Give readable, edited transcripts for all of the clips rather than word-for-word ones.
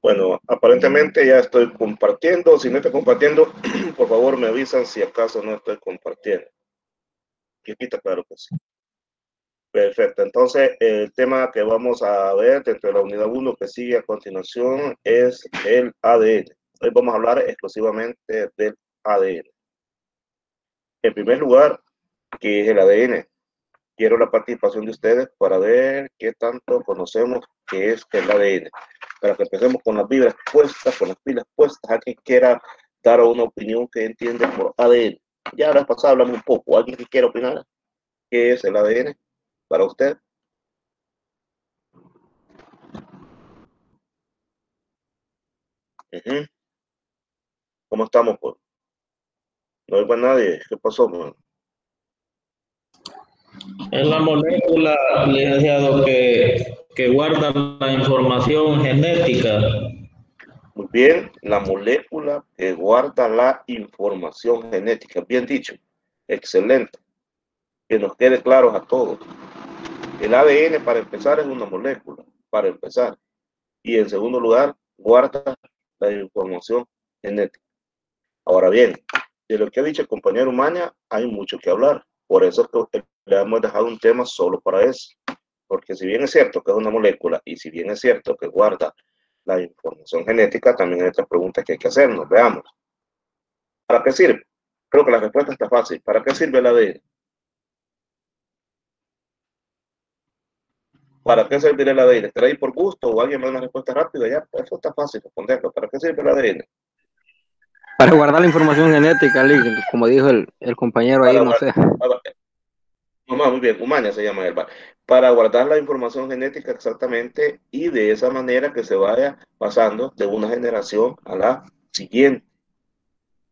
Bueno, aparentemente ya estoy compartiendo. Si no estoy compartiendo, por favor me avisan si acaso no estoy compartiendo. Y aquí está claro que sí. Perfecto. Entonces, el tema que vamos a ver dentro de la unidad 1 que sigue a continuación es el ADN. Hoy vamos a hablar exclusivamente del ADN. En primer lugar, ¿qué es el ADN? Quiero la participación de ustedes para ver qué tanto conocemos qué es el ADN. Para que empecemos con las vibras puestas, con las pilas puestas, a quien quiera dar una opinión que entiende por ADN. Ya la vez pasada hablamos un poco. ¿Alguien que quiera opinar? ¿Qué es el ADN para usted? ¿Cómo estamos, pues? No hay para nadie. ¿Qué pasó, man? Es la molécula, licenciado, que guarda la información genética. Muy bien, la molécula que guarda la información genética. Bien dicho. Excelente. Que nos quede claro a todos. El ADN, para empezar, es una molécula, para empezar. Y en segundo lugar, guarda la información genética. Ahora bien, de lo que ha dicho el compañero Umaña, hay mucho que hablar. Por eso es que le hemos dejado un tema solo para eso. Porque si bien es cierto que es una molécula y si bien es cierto que guarda la información genética, también hay otras preguntas que hay que hacernos. Veamos. ¿Para qué sirve? Creo que la respuesta está fácil. ¿Para qué sirve el ADN? ¿Para qué servirá el ADN? ¿Estará ahí por gusto o alguien me da una respuesta rápida? Ya, eso está fácil responderlo. ¿Para qué sirve el ADN? Para guardar la información genética, como dijo el compañero ahí, Para, no sé. muy bien, Humana se llama el para guardar la información genética exactamente y de esa manera que se vaya pasando de una generación a la siguiente.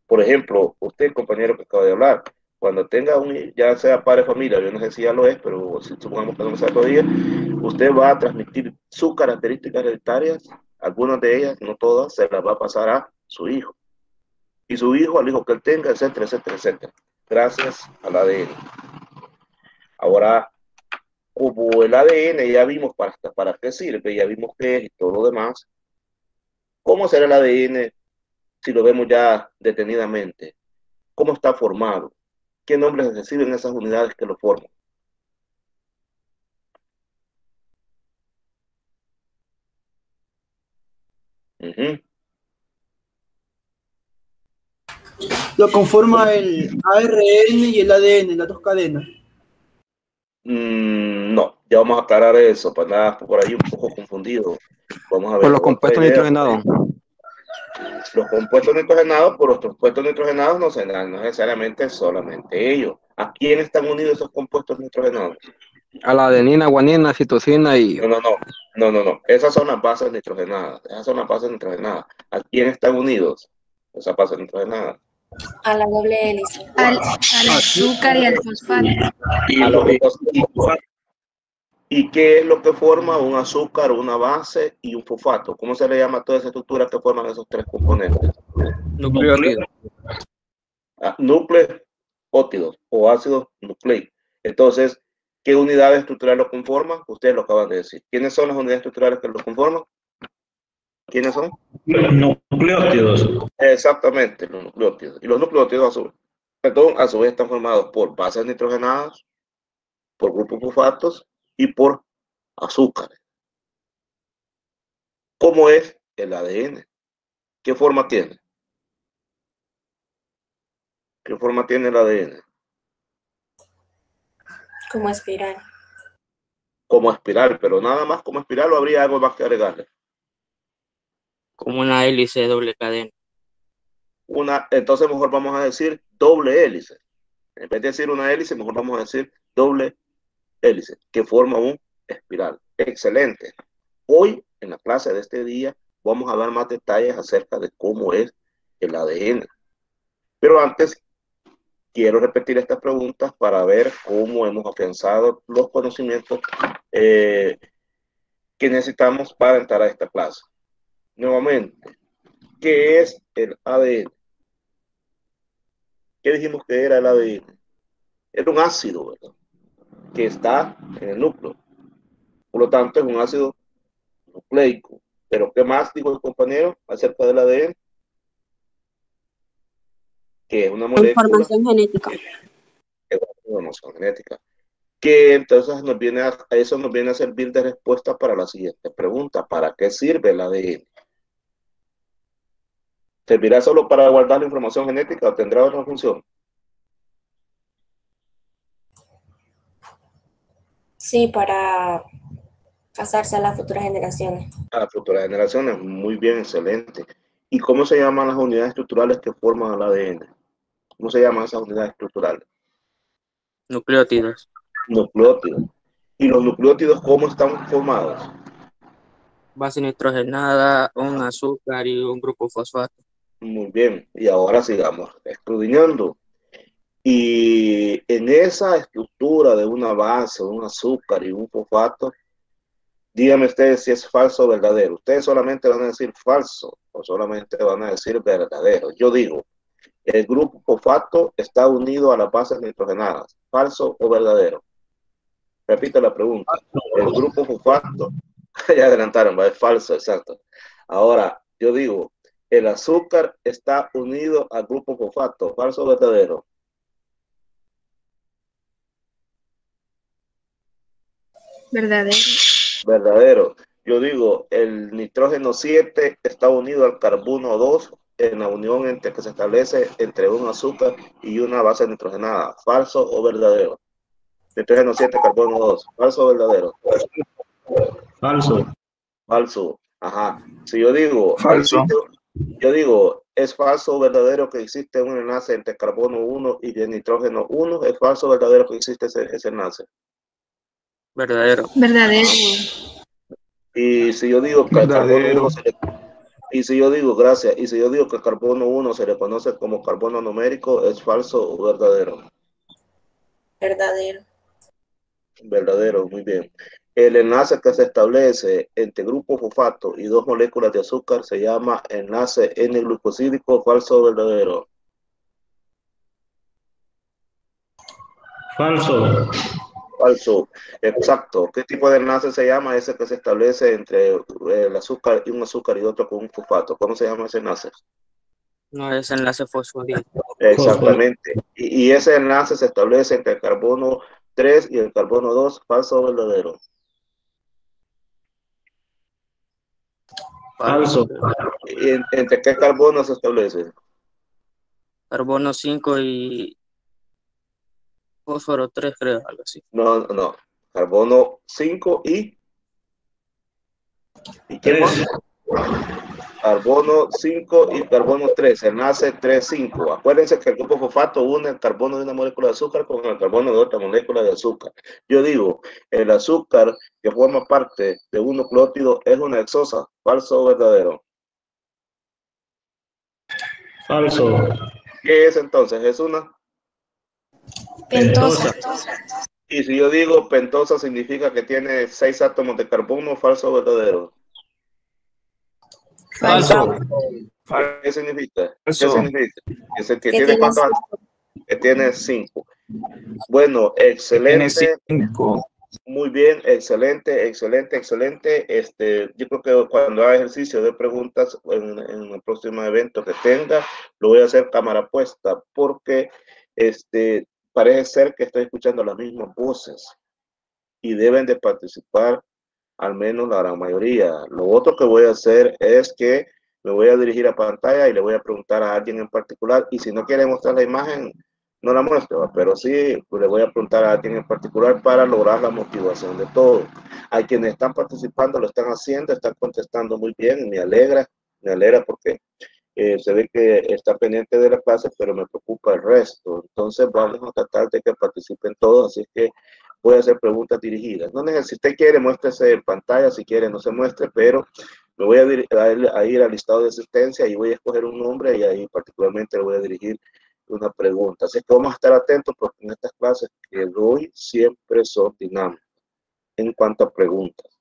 Por ejemplo, usted, compañero que acaba de hablar, cuando tenga ya sea padre de familia, yo no sé si ya lo es, pero si supongamos que no sea todavía, usted va a transmitir sus características hereditarias, algunas de ellas, no todas, se las va a pasar a su hijo. Y su hijo, al hijo que él tenga, etcétera, etcétera, etcétera. Gracias al ADN. Ahora, como el ADN ya vimos para qué sirve, ya vimos qué es y todo lo demás, ¿cómo será el ADN si lo vemos ya detenidamente? ¿Cómo está formado? ¿Qué nombres reciben esas unidades que lo forman? Lo conforma el ARN y el ADN, las dos cadenas. No, ya vamos a aclarar eso, para nada por ahí un poco confundido. Vamos a ver Por los otra compuestos idea. nitrogenados. Los compuestos nitrogenados, por los compuestos nitrogenados no se dan, no necesariamente solamente ellos. ¿A quién están unidos esos compuestos nitrogenados? A la adenina, guanina, citosina y No. Esas son las bases nitrogenadas. Esas son las bases nitrogenadas. ¿A quién están unidos esas bases nitrogenadas? A la doble hélice. Al azúcar y al fosfato. ¿Y qué es lo que forma un azúcar, una base y un fosfato? ¿Cómo se le llama a todas esas estructuras que forman esos tres componentes? nucleótidos. Núcleos óptidos o ácidos nucleicos. Entonces, ¿qué unidades estructurales lo conforman? Ustedes lo acaban de decir. ¿Quiénes son las unidades estructurales que lo conforman? ¿Quiénes son? Nucleótidos. Exactamente, los nucleótidos. Y los nucleótidos a su vez están formados por bases nitrogenadas, por grupos fosfatos y por azúcares. ¿Cómo es el ADN? ¿Qué forma tiene? ¿Qué forma tiene el ADN? Como espiral. Como espiral, pero nada más como espiral o habría algo más que agregarle. Como una hélice de doble cadena. Entonces mejor vamos a decir doble hélice. En vez de decir una hélice, mejor vamos a decir doble hélice, que forma un espiral. Excelente. Hoy, en la clase de este día, vamos a dar más detalles acerca de cómo es el ADN. Pero antes, quiero repetir estas preguntas para ver cómo hemos afianzado los conocimientos que necesitamos para entrar a esta clase. Nuevamente, ¿qué es el ADN? ¿Qué dijimos que era el ADN? Era un ácido, ¿verdad? Que está en el núcleo. Por lo tanto, es un ácido nucleico Pero ¿qué más dijo el compañero acerca del ADN? Que es una molécula. Información genética. Es una información genética. Que entonces eso nos viene a servir de respuesta para la siguiente pregunta. ¿Para qué sirve el ADN? ¿Servirá solo para guardar la información genética o tendrá otra función? Sí, para pasarse a las futuras generaciones. A las futuras generaciones, muy bien, excelente. ¿Y cómo se llaman las unidades estructurales que forman el ADN? ¿Cómo se llaman esas unidades estructurales? Nucleótidos. Nucleótidos. ¿Y los nucleótidos cómo están formados? Base nitrogenada, un azúcar y un grupo fosfato. Muy bien, y ahora sigamos escudriñando. Y en esa estructura de una base, un azúcar y un fosfato, díganme ustedes si es falso o verdadero. Ustedes solamente van a decir falso o solamente van a decir verdadero. Yo digo, el grupo fosfato está unido a las bases nitrogenadas. ¿Falso o verdadero? Repito la pregunta. El grupo fosfato, ya adelantaron, es falso, exacto. Ahora, yo digo, el azúcar está unido al grupo fosfato. ¿Falso o verdadero? Verdadero. Verdadero. Yo digo, el nitrógeno 7 está unido al carbono 2 en la unión entre que se establece entre un azúcar y una base nitrogenada. ¿Falso o verdadero? Nitrógeno 7, carbono 2. ¿Falso o verdadero? Falso. Falso. Ajá. Si yo digo, Falso. yo digo, ¿es falso o verdadero que existe un enlace entre carbono 1 y el nitrógeno 1? ¿Es falso o verdadero que existe ese enlace? Verdadero. Verdadero. Y si yo digo que al carbono 1 Verdadero. y si yo digo, gracias, y si yo digo que el carbono 1 se le conoce como carbono numérico, ¿es falso o verdadero? Verdadero. Verdadero, muy bien. El enlace que se establece entre grupo fosfato y dos moléculas de azúcar se llama enlace N-glucosídico. ¿Falso o verdadero? Falso. Falso, exacto. ¿Qué tipo de enlace se llama ese que se establece entre el azúcar y un azúcar y otro con un fosfato? ¿Cómo se llama ese enlace? No es enlace fosfodílico. Exactamente. Y ese enlace se establece entre el carbono 3 y el carbono 2. ¿Falso o verdadero? Falso. ¿Entre qué carbono se establece? Carbono 5 y fósforo 3, creo, algo así. No, no. Carbono 5 ¿y qué más? Carbono 5 y carbono 3, enlace 3,5. Acuérdense que el grupo fosfato une el carbono de una molécula de azúcar con el carbono de otra molécula de azúcar. Yo digo, el azúcar que forma parte de un nucleótido es una hexosa. ¿Falso o verdadero? Falso. ¿Qué es entonces? ¿Es una? Pentosa. Y si yo digo pentosa significa que tiene 6 átomos de carbono. ¿Falso o verdadero? Falso. ¿Qué significa? ¿Qué Falso. significa? Es el que Que tiene tiene cuántos átomos? Que tiene 5. Bueno, Tiene excelente. 5. Muy bien, excelente, excelente, excelente. Yo creo que cuando haga ejercicio de preguntas en el próximo evento que tenga, lo voy a hacer cámara puesta, porque parece ser que estoy escuchando las mismas voces y deben de participar al menos la gran mayoría. Lo otro que voy a hacer es que me voy a dirigir a pantalla y le voy a preguntar a alguien en particular, y si no quiere mostrar la imagen, no la muestro, pero sí pues, le voy a preguntar a alguien en particular para lograr la motivación de todos. Hay quienes están participando, lo están haciendo, están contestando muy bien, me alegra porque se ve que está pendiente de la clase, pero me preocupa el resto. Entonces vamos a tratar de que participen todos, así que voy a hacer preguntas dirigidas. No necesita, si usted quiere, muéstrese en pantalla, si quiere no se muestre, pero me voy a ir al listado de asistencia y voy a escoger un nombre y ahí particularmente le voy a dirigir una pregunta. Así que vamos a estar atentos porque en estas clases que doy siempre son dinámicas en cuanto a preguntas.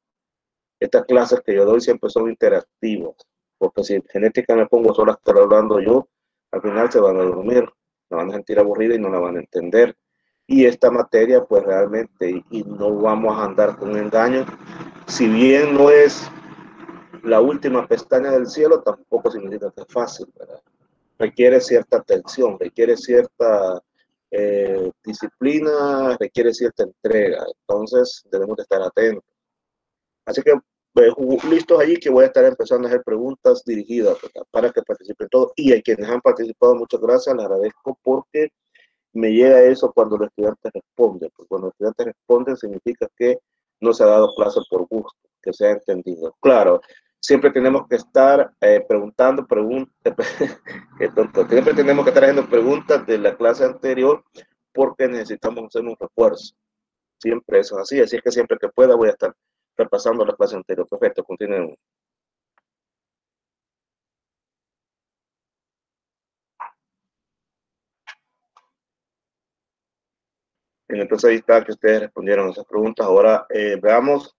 Estas clases que yo doy siempre son interactivas, porque si en genética me pongo solo a estar hablando yo, al final se van a dormir, se van a sentir aburrida y no la van a entender. Y esta materia, pues realmente, y no vamos a andar con engaños, si bien no es la última pestaña del cielo tampoco significa que es fácil, ¿verdad? Requiere cierta atención, requiere cierta disciplina, requiere cierta entrega. Entonces debemos de estar atentos. Así que listos allí, que voy a estar empezando a hacer preguntas dirigidas, ¿verdad?, para que participen todos. Y a quienes han participado, muchas gracias, les agradezco, porque me llega eso cuando los estudiantes responden. Porque cuando los estudiantes responden significa que no se ha dado clase por gusto, que se ha entendido. Claro, siempre tenemos que estar preguntando preguntas, siempre tenemos que estar haciendo preguntas de la clase anterior, porque necesitamos hacer un refuerzo. Siempre eso es así, así es que siempre que pueda voy a estar repasando la clase anterior. Perfecto, continuemos. Entonces ahí está que ustedes respondieron a esas preguntas. Ahora veamos,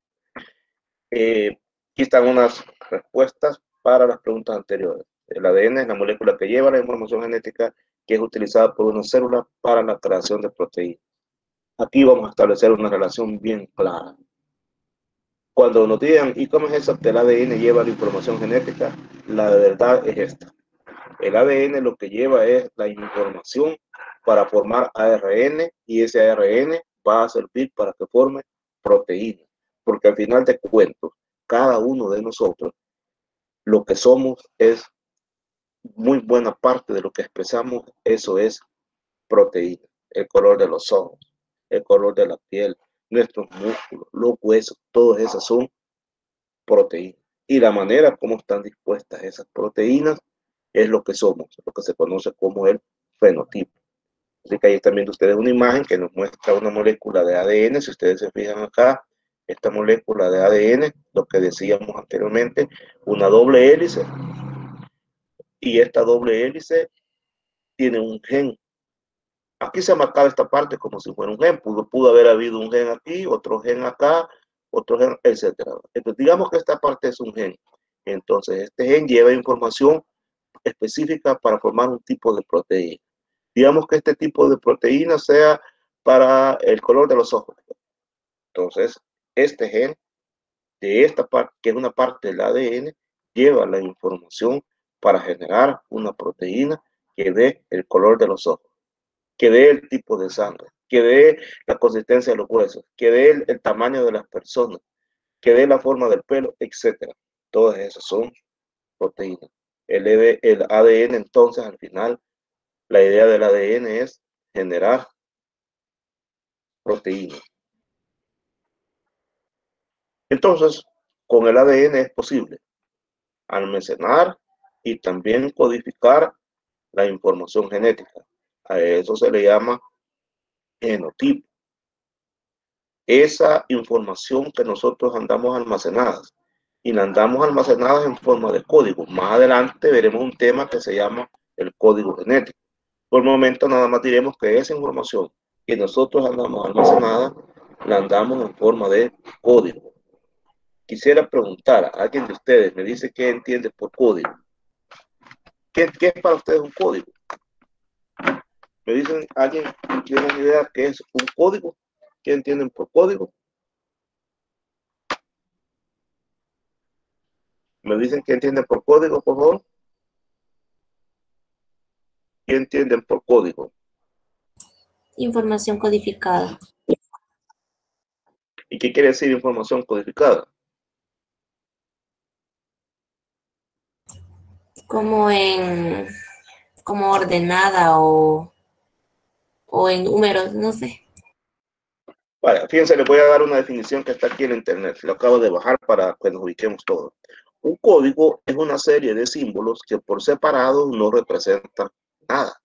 aquí están unas respuestas para las preguntas anteriores. El ADN es la molécula que lleva la información genética que es utilizada por una célula para la creación de proteínas. Aquí vamos a establecer una relación bien clara. Cuando nos digan, ¿y cómo es eso que el ADN lleva la información genética? La verdad es esta. El ADN lo que lleva es la información para formar ARN, y ese ARN va a servir para que forme proteínas. Porque al final de cuentos, cada uno de nosotros, lo que somos es muy buena parte de lo que expresamos, eso es proteína. El color de los ojos, el color de la piel, nuestros músculos, los huesos, todas esas son proteínas. Y la manera como están dispuestas esas proteínas es lo que somos, lo que se conoce como el fenotipo. Así que ahí están viendo ustedes una imagen que nos muestra una molécula de ADN. Si ustedes se fijan acá, esta molécula de ADN, lo que decíamos anteriormente, una doble hélice, y esta doble hélice tiene un gen. Aquí se ha marcado esta parte como si fuera un gen. Pudo haber habido un gen aquí, otro gen acá, otro gen, etcétera. Entonces, digamos que esta parte es un gen. Entonces, este gen lleva información específica para formar un tipo de proteína. Digamos que este tipo de proteína sea para el color de los ojos. Entonces, este gen de esta parte, que es una parte del ADN, lleva la información para generar una proteína que dé el color de los ojos, que dé el tipo de sangre, que dé la consistencia de los huesos, que dé el tamaño de las personas, que dé la forma del pelo, etc. Todas esas son proteínas. El ADN, entonces, al final, la idea del ADN es generar proteínas. Entonces, con el ADN es posible almacenar y también codificar la información genética. A eso se le llama genotipo. Esa información que nosotros andamos almacenadas, y la andamos almacenadas en forma de código. Más adelante veremos un tema que se llama el código genético. Por el momento nada más diremos que esa información que nosotros andamos almacenada, la andamos en forma de código. Quisiera preguntar a alguien de ustedes, me dice qué entiende por código. ¿Qué es para ustedes un código? ¿Me dicen alguien tiene una idea qué es un código? ¿Qué entienden por código? ¿Me dicen qué entienden por código, por favor? ¿Qué entienden por código? Información codificada. ¿Y qué quiere decir información codificada? Como ordenada o en números, no sé. Vale, fíjense, les voy a dar una definición que está aquí en internet. Lo acabo de bajar para que nos ubiquemos todos. Un código es una serie de símbolos que por separado no representan nada,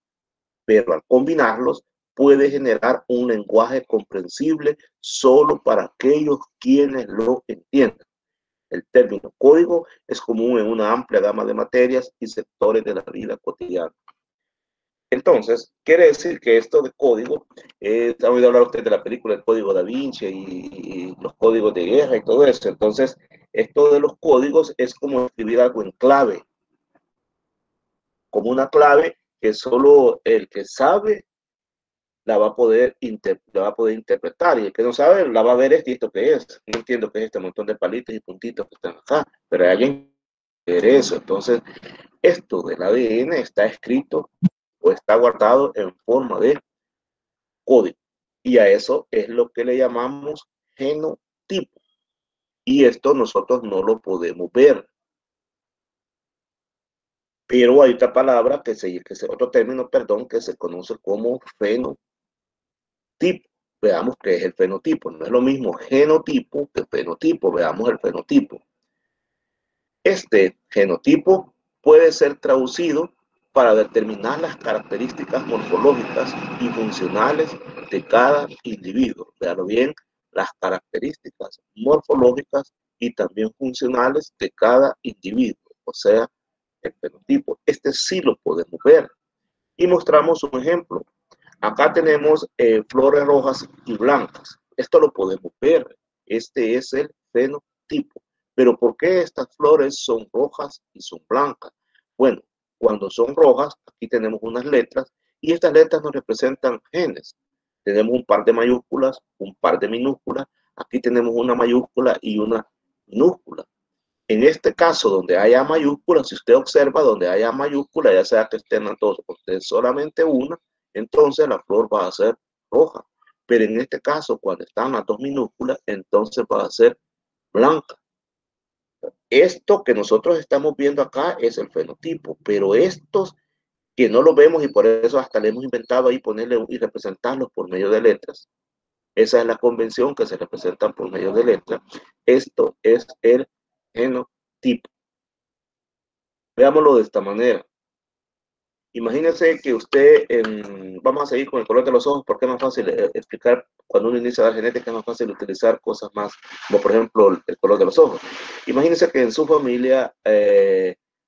pero al combinarlos puede generar un lenguaje comprensible solo para aquellos quienes lo entiendan. El término código es común en una amplia gama de materias y sectores de la vida cotidiana. Entonces, quiere decir que esto de código, ha oído hablar usted de la película El Código Da Vinci y los códigos de guerra y todo eso. Entonces, esto de los códigos es como escribir algo en clave, como una clave que solo el que sabe la va a poder interpretar, y el que no sabe la va a ver esto que es. No entiendo qué es este montón de palitos y puntitos que están acá, pero hay alguien ver eso. Entonces, esto del ADN está escrito o está guardado en forma de código. Y a eso es lo que le llamamos genotipo. Y esto nosotros no lo podemos ver. Pero hay otra palabra otro término, perdón, que se conoce como fenotipo. Veamos qué es el fenotipo. No es lo mismo genotipo que fenotipo. Veamos el fenotipo. Este genotipo puede ser traducido para determinar las características morfológicas y funcionales de cada individuo. Veanlo bien, las características morfológicas y también funcionales de cada individuo. O sea, el fenotipo. Este sí lo podemos ver. Y mostramos un ejemplo. Acá tenemos flores rojas y blancas. Esto lo podemos ver. Este es el fenotipo. Pero ¿por qué estas flores son rojas y son blancas? Bueno, cuando son rojas, aquí tenemos unas letras y estas letras nos representan genes. Tenemos un par de mayúsculas, un par de minúsculas. Aquí tenemos una mayúscula y una minúscula. En este caso, donde haya mayúsculas, si usted observa donde haya mayúscula, ya sea que estén las dos o estén solamente una, entonces la flor va a ser roja. Pero en este caso, cuando están las dos minúsculas, entonces va a ser blanca. Esto que nosotros estamos viendo acá es el fenotipo, pero estos que no lo vemos y por eso hasta le hemos inventado ahí ponerle y representarlos por medio de letras. Esa es la convención que se representan por medio de letras. Esto es el genotipo. Veámoslo de esta manera. Imagínense que usted, vamos a seguir con el color de los ojos porque es más fácil explicar cuando uno inicia la genética, es más fácil utilizar cosas más, como por ejemplo el color de los ojos. Imagínense que en su familia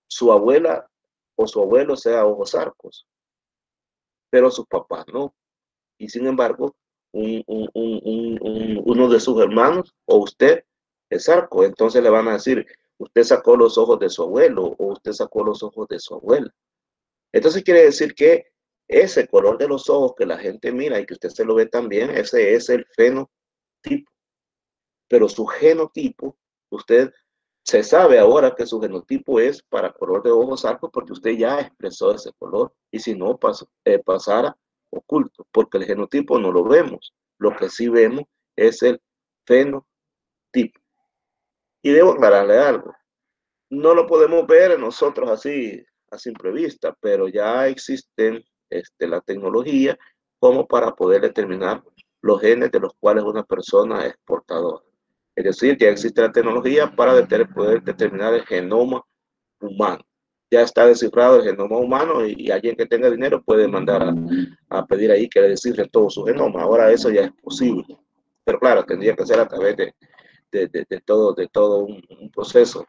su abuela o su abuelo sea ojos arcos, pero sus papás no. Y sin embargo, uno de sus hermanos o usted es arco. Entonces le van a decir, usted sacó los ojos de su abuelo o usted sacó los ojos de su abuela. Entonces quiere decir que ese color de los ojos que la gente mira y que usted se lo ve también, ese es el fenotipo. Pero su genotipo, usted se sabe ahora que su genotipo es para color de ojos arcos porque usted ya expresó ese color. Y si no, pasara oculto, porque el genotipo no lo vemos. Lo que sí vemos es el fenotipo. Y debo aclararle algo. No lo podemos ver nosotros así a simple vista, pero ya existen la tecnología como para poder determinar los genes de los cuales una persona es portadora. Es decir, ya existe la tecnología para poder determinar el genoma humano. Ya está descifrado el genoma humano y alguien que tenga dinero puede mandar a pedir ahí que le descifre todo su genoma. Ahora eso ya es posible. Pero claro, tendría que ser a través de todo un proceso.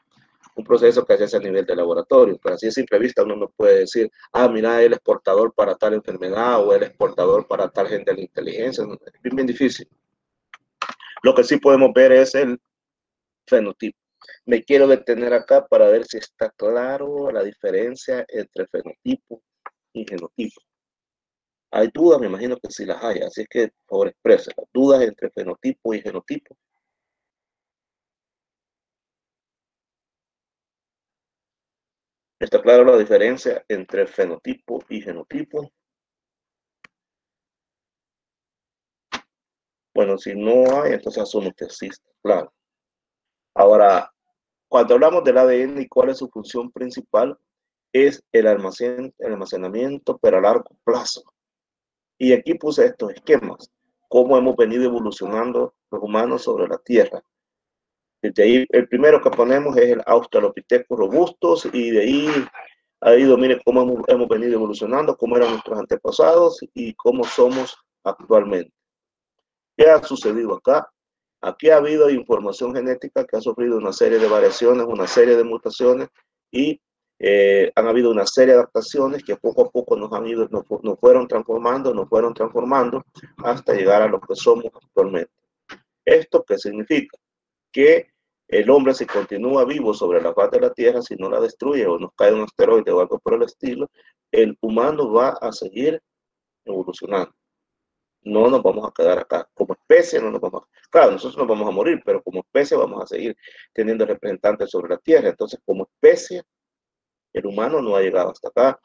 Un proceso que se hace a nivel de laboratorio, pero así a simple vista uno no puede decir, ah, mira, él es portador para tal enfermedad o él es portador para tal gente de la inteligencia. Es bien difícil. Lo que sí podemos ver es el fenotipo. Me quiero detener acá para ver si está claro la diferencia entre fenotipo y genotipo. Hay dudas, me imagino que sí las hay, así que por favor expresen las dudas entre fenotipo y genotipo. ¿Está clara la diferencia entre fenotipo y genotipo? Bueno, si no hay, entonces asumo que existe, claro. Ahora, cuando hablamos del ADN y cuál es su función principal, es el almacenamiento, pero a largo plazo. Y aquí puse estos esquemas, cómo hemos venido evolucionando los humanos sobre la Tierra. Desde ahí, el primero que ponemos es el Australopithecus robustus, y de ahí mire cómo hemos venido evolucionando, cómo eran nuestros antepasados y cómo somos actualmente. ¿Qué ha sucedido acá? Aquí ha habido información genética que ha sufrido una serie de variaciones, una serie de mutaciones y han habido una serie de adaptaciones que poco a poco nos fueron transformando hasta llegar a lo que somos actualmente. ¿Esto qué significa? Que el hombre, si continúa vivo sobre la faz de la Tierra, si no la destruye o nos cae un asteroide o algo por el estilo, el humano va a seguir evolucionando. no nos vamos a quedar acá. Como especie no nos vamos a... Claro, nosotros nos vamos a morir, pero como especie vamos a seguir teniendo representantes sobre la Tierra. Entonces, como especie, el humano no ha llegado hasta acá,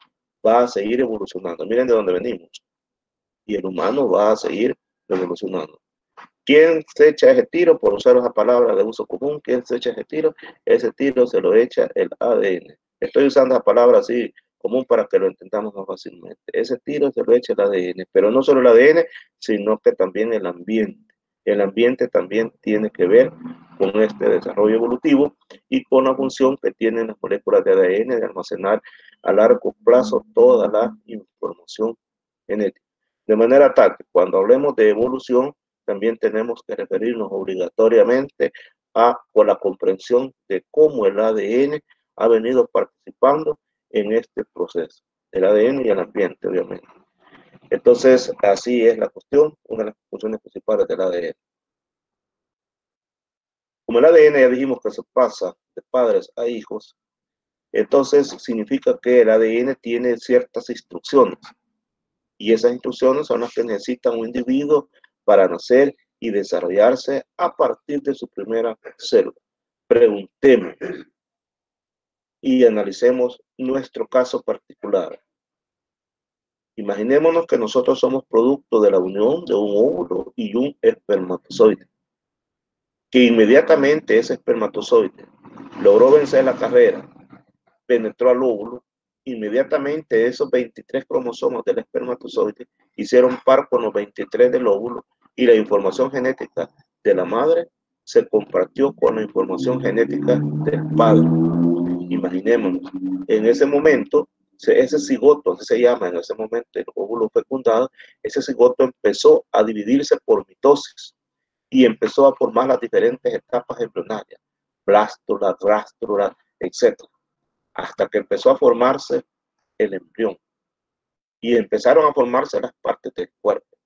va a seguir evolucionando. Miren de dónde venimos. Y el humano va a seguir evolucionando. ¿Quién se echa ese tiro? Por usar esa palabra de uso común, ¿quién se echa ese tiro? Ese tiro se lo echa el ADN. Estoy usando esa palabra así común para que lo entendamos más fácilmente. Ese tiro se lo echa el ADN, pero no solo el ADN, sino que también el ambiente. El ambiente también tiene que ver con este desarrollo evolutivo y con la función que tienen las moléculas de ADN de almacenar a largo plazo toda la información genética. De manera tal que cuando hablemos de evolución, también tenemos que referirnos obligatoriamente con la comprensión de cómo el ADN ha venido participando en este proceso, el ADN y el ambiente, obviamente. Entonces, así es la cuestión, una de las funciones principales del ADN. Como el ADN ya dijimos que se pasa de padres a hijos, entonces significa que el ADN tiene ciertas instrucciones, y esas instrucciones son las que necesita un individuo para nacer y desarrollarse a partir de su primera célula. Preguntemos y analicemos nuestro caso particular. Imaginémonos que nosotros somos producto de la unión de un óvulo y un espermatozoide, que inmediatamente ese espermatozoide logró vencer la carrera, penetró al óvulo, inmediatamente esos 23 cromosomas del espermatozoide hicieron par con los 23 del óvulo y la información genética de la madre se compartió con la información genética del padre. Imaginémonos, en ese momento, ese cigoto, así se llama, en ese momento el óvulo fecundado, ese cigoto empezó a dividirse por mitosis y empezó a formar las diferentes etapas embrionarias, blástula, grástula, etc. Hasta que empezó a formarse el embrión y empezaron a formarse las partes del cuerpo,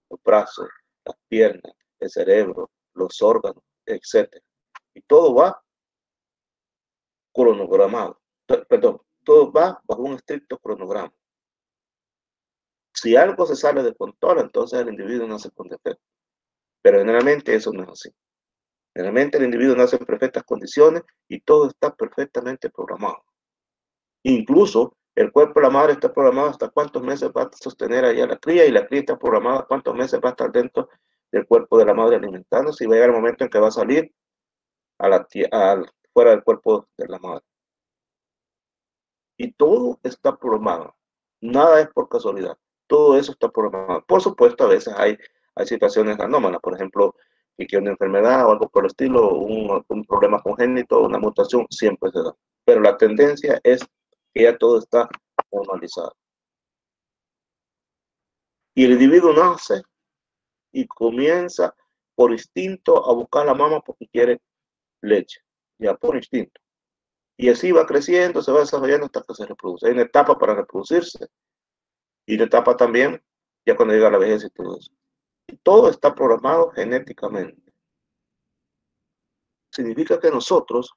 los brazos, las piernas, el cerebro, los órganos, etc. Y todo va cronogramado, perdón, todo va bajo un estricto cronograma. Si algo se sale de control, entonces el individuo nace con defecto. Pero generalmente eso no es así. Generalmente el individuo nace en perfectas condiciones y todo está perfectamente programado. Incluso el cuerpo de la madre está programado hasta cuántos meses va a sostener allá la cría, y la cría está programada cuántos meses va a estar dentro del cuerpo de la madre alimentándose, y va a llegar el momento en que va a salir fuera del cuerpo de la madre. Y todo está programado. Nada es por casualidad. Todo eso está programado. Por supuesto, a veces hay situaciones anómalas, por ejemplo, que una enfermedad o algo por el estilo, un problema congénito, una mutación, siempre se da. Pero la tendencia es que ya todo está normalizado. Y el individuo nace y comienza por instinto a buscar a la mamá porque quiere leche, ya por instinto. Y así va creciendo, se va desarrollando hasta que se reproduce. Hay una etapa para reproducirse y una etapa también ya cuando llega la vejez y todo eso. Y todo está programado genéticamente. Significa que nosotros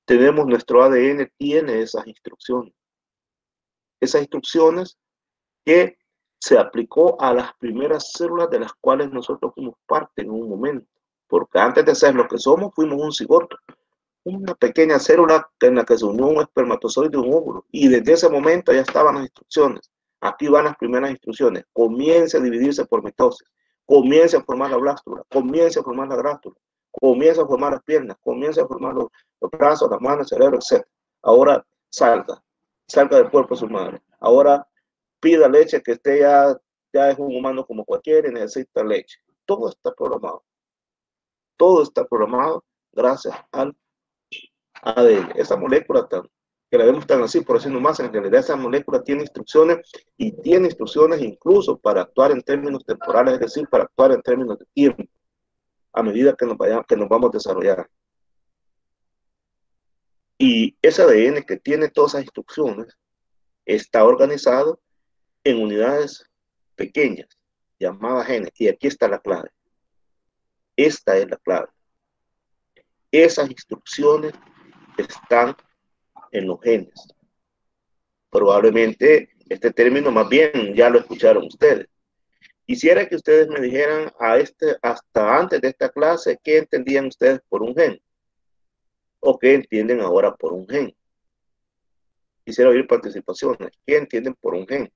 tenemos, nuestro ADN tiene esas instrucciones. Esas instrucciones que se aplicó a las primeras células de las cuales nosotros fuimos parte en un momento. Porque antes de ser lo que somos, fuimos un cigoto, una pequeña célula en la que se unió un espermatozoide y un óvulo. Y desde ese momento ya estaban las instrucciones. Aquí van las primeras instrucciones. Comience a dividirse por mitosis. Comience a formar la blástula. Comience a formar la grástula. Comience a formar las piernas. Comience a formar los brazos, las manos, el cerebro, etc. Ahora salga del cuerpo de su madre. Ahora pida leche, que usted ya es un humano como cualquiera y necesita leche. Todo está programado. Todo está programado gracias al ADN. Esa molécula que la vemos tan así, por así nomás, en realidad esa molécula tiene instrucciones, y tiene instrucciones incluso para actuar en términos temporales, es decir, para actuar en términos de tiempo, a medida que nos vamos a desarrollar. Y ese ADN que tiene todas esas instrucciones está organizado en unidades pequeñas, llamadas genes, y aquí está la clave. Esta es la clave. Esas instrucciones están en los genes. Probablemente este término más bien ya lo escucharon ustedes. Quisiera que ustedes me dijeran hasta antes de esta clase, ¿qué entendían ustedes por un gen? ¿O qué entienden ahora por un gen? Quisiera oír participaciones. ¿Qué entienden por un gen?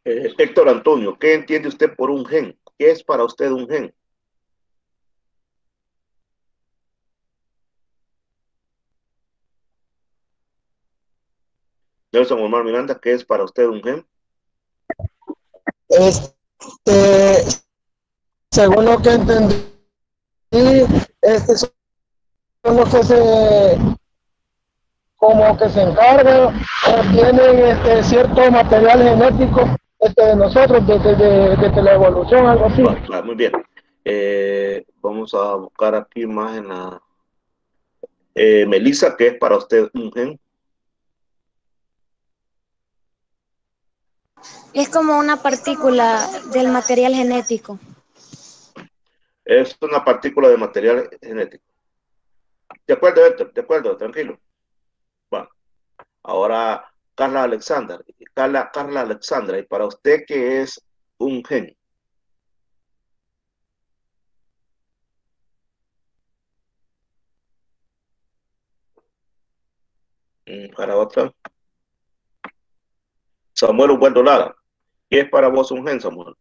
Héctor Antonio, ¿qué entiende usted por un gen? ¿Qué es para usted un gen? Nelson Omar Miranda, ¿qué es para usted un gen? Este, según lo que entendí, son los que como que se encargan o tienen cierto material genético de nosotros, desde la evolución, algo así. Claro, muy bien. Vamos a buscar aquí más en la... Melissa, ¿qué es para usted un gen? Es como una partícula del material genético. Es una partícula de material genético. De acuerdo, Héctor, de acuerdo, tranquilo. Bueno, ahora Carla Alexandra. Carla Alexandra, ¿y para usted qué es un gen? Para otra. Samuel Humberto Lara, ¿qué es para vos un gen, Samuel?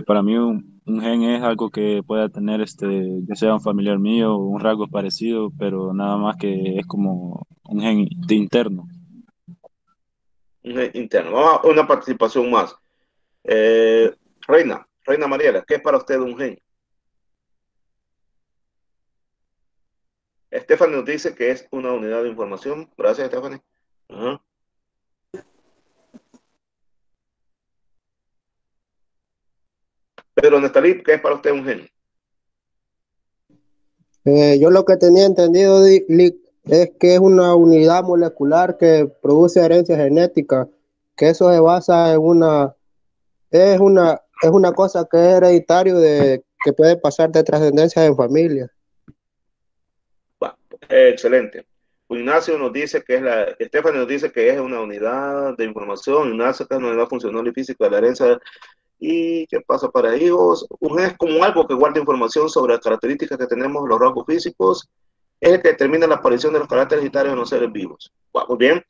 Para mí un gen es algo que pueda tener ya sea un familiar mío o un rasgo parecido, pero nada más que es como un gen de interno. Un gen interno. Vamos a una participación más. Reina Mariela, ¿qué es para usted un gen? Stephanie nos dice que es una unidad de información. Gracias, Stephanie. Ajá. Pedro Nestalí, ¿qué es para usted un gen? Yo lo que tenía entendido, Lick, es que es una unidad molecular que produce herencia genética, que eso se basa en es una cosa que es hereditario, que puede pasar de trascendencia en familia. Excelente. Ignacio nos dice que Stephanie nos dice que es una unidad de información, Ignacio que es una unidad funcional y física de la herencia. ¿Y qué pasa para hijos? Un gen es como algo que guarda información sobre las características que tenemos, los rasgos físicos, es el que determina la aparición de los caracteres hereditarios en los seres vivos. Muy bien.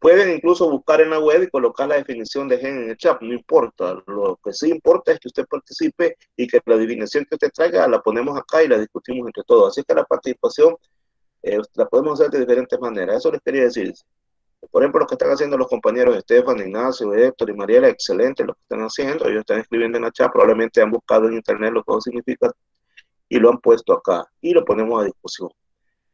Pueden incluso buscar en la web y colocar la definición de gen en el chat, no importa. Lo que sí importa es que usted participe y que la definición que usted traiga la ponemos acá y la discutimos entre todos. Así que la participación la podemos hacer de diferentes maneras. Eso les quería decir. Por ejemplo, lo que están haciendo los compañeros Estefan, Ignacio, Héctor y Mariela, excelente lo que están haciendo. Ellos están escribiendo en la chat, probablemente han buscado en internet lo que eso significa y lo han puesto acá y lo ponemos a discusión.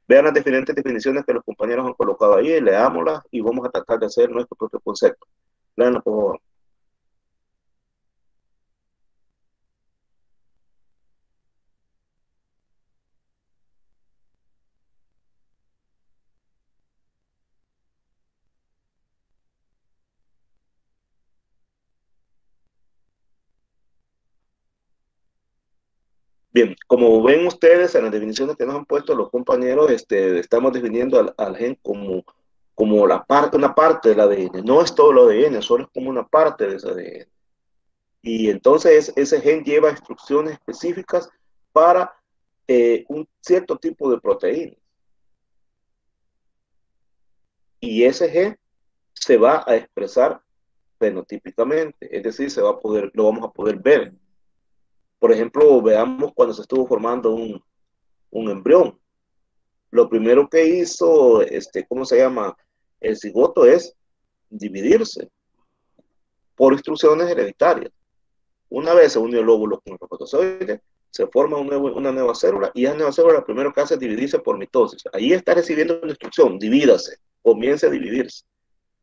Vean las diferentes definiciones que los compañeros han colocado ahí, leámoslas y vamos a tratar de hacer nuestro propio concepto. Leanlo, por favor. Bien, como ven ustedes en las definiciones que nos han puesto los compañeros, estamos definiendo al gen como una parte del ADN. No es todo el ADN, solo es como una parte de ese ADN. Y entonces ese gen lleva instrucciones específicas para un cierto tipo de proteína. Y ese gen se va a expresar fenotípicamente, es decir, lo vamos a poder ver. Por ejemplo, veamos cuando se estuvo formando un embrión. Lo primero que hizo, ¿cómo se llama? El cigoto es dividirse por instrucciones hereditarias. Una vez se unió el óvulo con el espermatozoide, se forma una nueva célula y esa nueva célula lo primero que hace es dividirse por mitosis. Ahí está recibiendo una instrucción, divídase, comience a dividirse.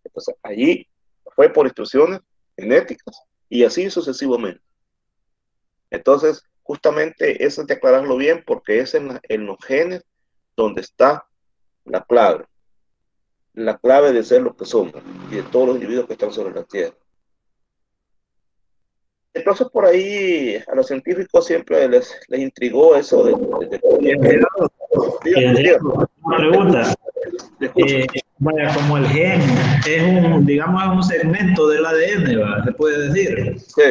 Entonces, allí fue por instrucciones genéticas y así sucesivamente. Entonces, justamente eso hay que aclararlo bien porque es en los genes donde está la clave de ser lo que somos y de todos los individuos que están sobre la Tierra. entonces por ahí a los científicos siempre les intrigó eso de Licenciado, dígame, dígame, una pregunta. le escucho. Vaya, como el gen es un, digamos, es un segmento del ADN, ¿va? Se puede decir. Sí,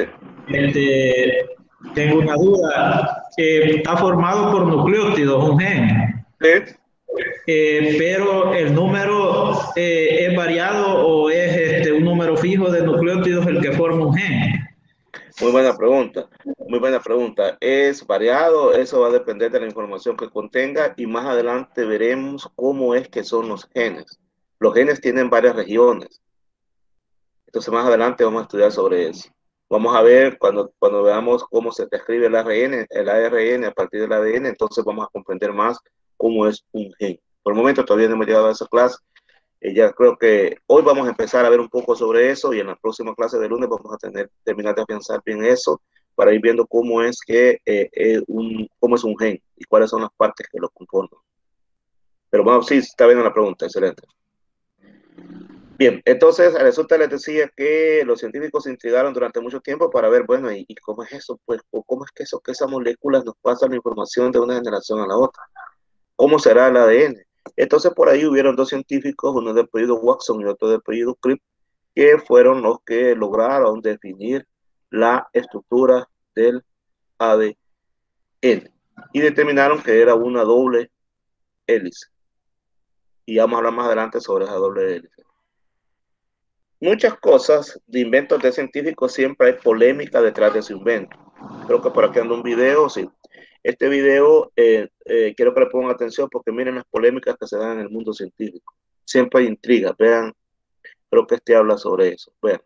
Tengo una duda. Está formado por nucleótidos, un gen. sí. Pero el número es variado o es un número fijo de nucleótidos el que forma un gen. Muy buena pregunta, muy buena pregunta. Es variado, eso va a depender de la información que contenga y más adelante veremos cómo es que son los genes. Los genes tienen varias regiones, entonces más adelante vamos a estudiar sobre eso. Vamos a ver cuando veamos cómo se describe el ARN a partir del ADN, entonces vamos a comprender más cómo es un gen. Por el momento todavía no hemos llegado a esa clase. Ya creo que hoy vamos a empezar a ver un poco sobre eso y en la próxima clase de lunes vamos a terminar de afianzar bien eso para ir viendo cómo es que cómo es un gen y cuáles son las partes que lo conforman. Pero bueno, sí, está bien la pregunta, excelente. Bien, entonces resulta les decía que los científicos se intrigaron durante mucho tiempo para ver, bueno, ¿y cómo es eso? Pues, ¿cómo es que esas moléculas nos pasan la información de una generación a la otra? ¿Cómo será el ADN? Entonces por ahí hubieron dos científicos, uno de apellido Watson y otro de apellido Crick, que fueron los que lograron definir la estructura del ADN y determinaron que era una doble hélice. Y vamos a hablar más adelante sobre esa doble hélice. Muchas cosas de inventos de científicos siempre hay polémica detrás de su invento. Creo que por aquí anda un video, sí. Este video quiero que le pongan atención porque miren las polémicas que se dan en el mundo científico. Siempre hay intriga, vean, creo que este habla sobre eso. Vean.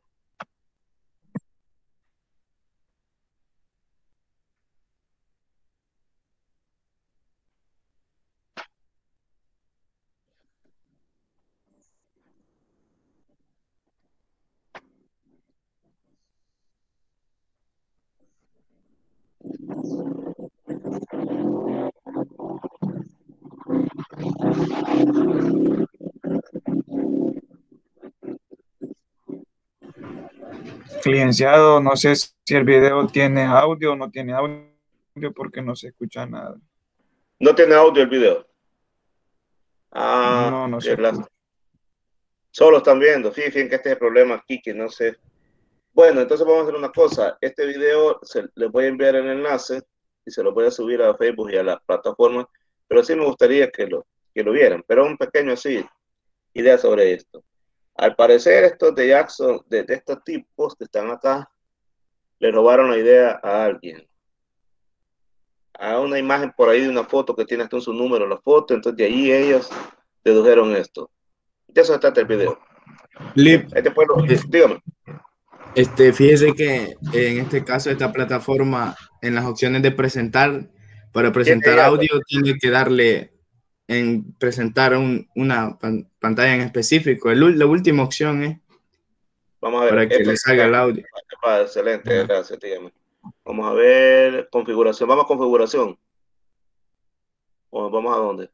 Licenciado, no sé si el video tiene audio o no tiene audio porque no se escucha nada. No tiene audio el video. Ah, No se qué escucha. lástima. Solo están viendo. Fíjense que este es el problema aquí, que no sé. Bueno, entonces vamos a hacer una cosa. Este video les voy a enviar el enlace y se lo voy a subir a Facebook y a la plataforma, pero sí me gustaría que lo vieran. Pero un pequeño así, idea sobre esto. Al parecer, estos de Jackson, de estos tipos que están acá, le robaron la idea a alguien. A una imagen por ahí de una foto que tiene hasta en su número la foto, entonces de ahí ellos dedujeron esto. De eso se trata el video. Lip, Este pueblo, eh, dígame. fíjese que en este caso esta plataforma en las opciones de presentar, para Tiene presentar algo. audio tiene que darle en presentar una pantalla en específico. La última opción es Vamos a ver, para que esto le salga el audio. excelente, gracias, dígame. Vamos a ver, configuración, vamos a configuración. ¿O vamos a dónde?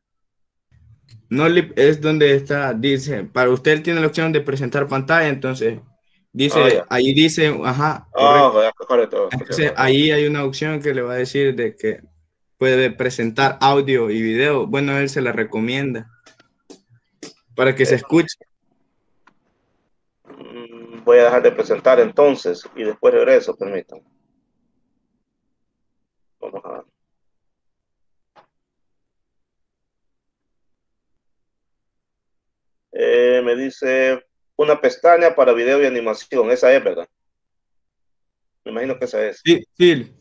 No, Lip, es donde está, dice, para usted tiene la opción de presentar pantalla, entonces Ah, dice, ya. ahí dice, ajá, Ah, correcto. correcto. Entonces ahí hay una opción que le va a decir de que puede presentar audio y video. Bueno, él se la recomienda para que se escuche. Voy a dejar de presentar entonces y después regreso, permítanme. Vamos a ver. Me dice una pestaña para video y animación. Esa es, ¿verdad? Me imagino que esa es. Sí, sí.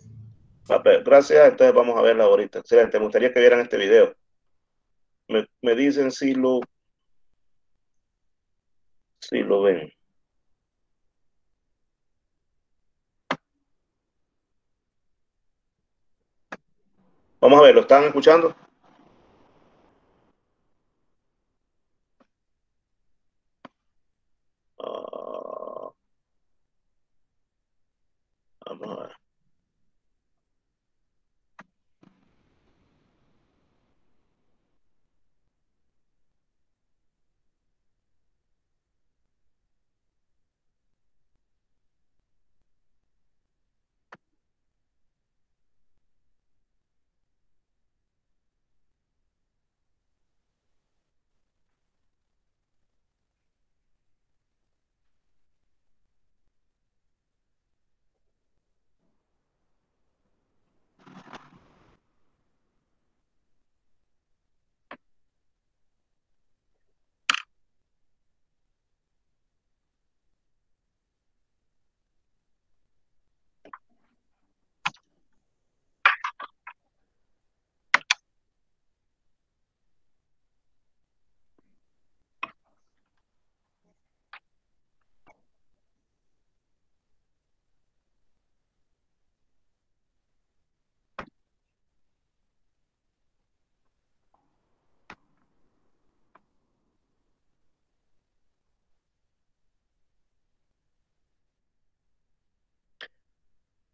A ver, gracias. Entonces vamos a verla ahorita. Excelente. Me gustaría que vieran este video. Me dicen si lo ven. Vamos a ver, ¿lo están escuchando? Ah, vamos a ver.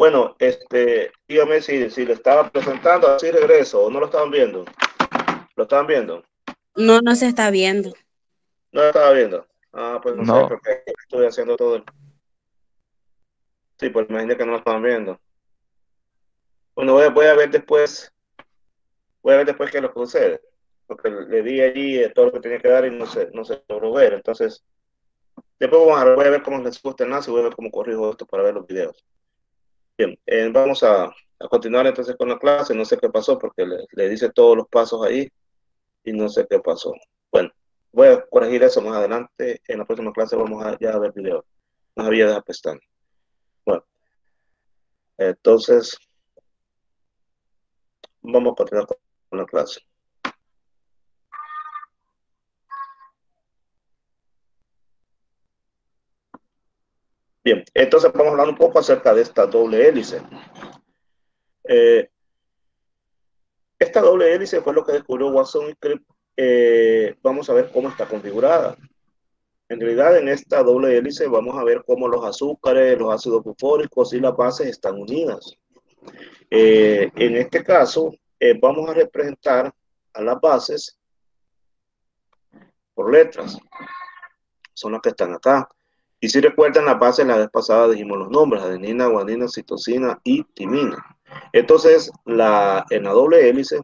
Bueno, dígame si le estaba presentando, así regreso, o no lo estaban viendo. ¿Lo estaban viendo? No, no se está viendo. No lo estaba viendo. Ah, pues no sé, No. porque estoy haciendo todo. Sí, pues imagínate que no lo estaban viendo. Bueno, voy a ver después. Voy a ver después qué es lo que sucede. Porque le di allí todo lo que tenía que dar y no se logró ver. Entonces, después voy a ver cómo les gusta el enlace y voy a ver cómo corrijo esto para ver los videos. Bien, vamos a continuar entonces con la clase. No sé qué pasó porque le dice todos los pasos ahí y no sé qué pasó. Bueno, voy a corregir eso más adelante. En la próxima clase vamos a ya ver videos. No había de pestaña. Bueno, entonces vamos a continuar con la clase. Bien, entonces vamos a hablar un poco acerca de esta doble hélice. Esta doble hélice fue lo que descubrió Watson y Crick. Vamos a ver cómo está configurada. En realidad, en esta doble hélice vamos a ver cómo los azúcares, los ácidos fosfóricos y las bases están unidas. En este caso, vamos a representar a las bases por letras. Son las que están acá. Y si recuerdan, las bases la vez pasada dijimos los nombres: adenina, guanina, citosina y timina. Entonces, en la doble hélice,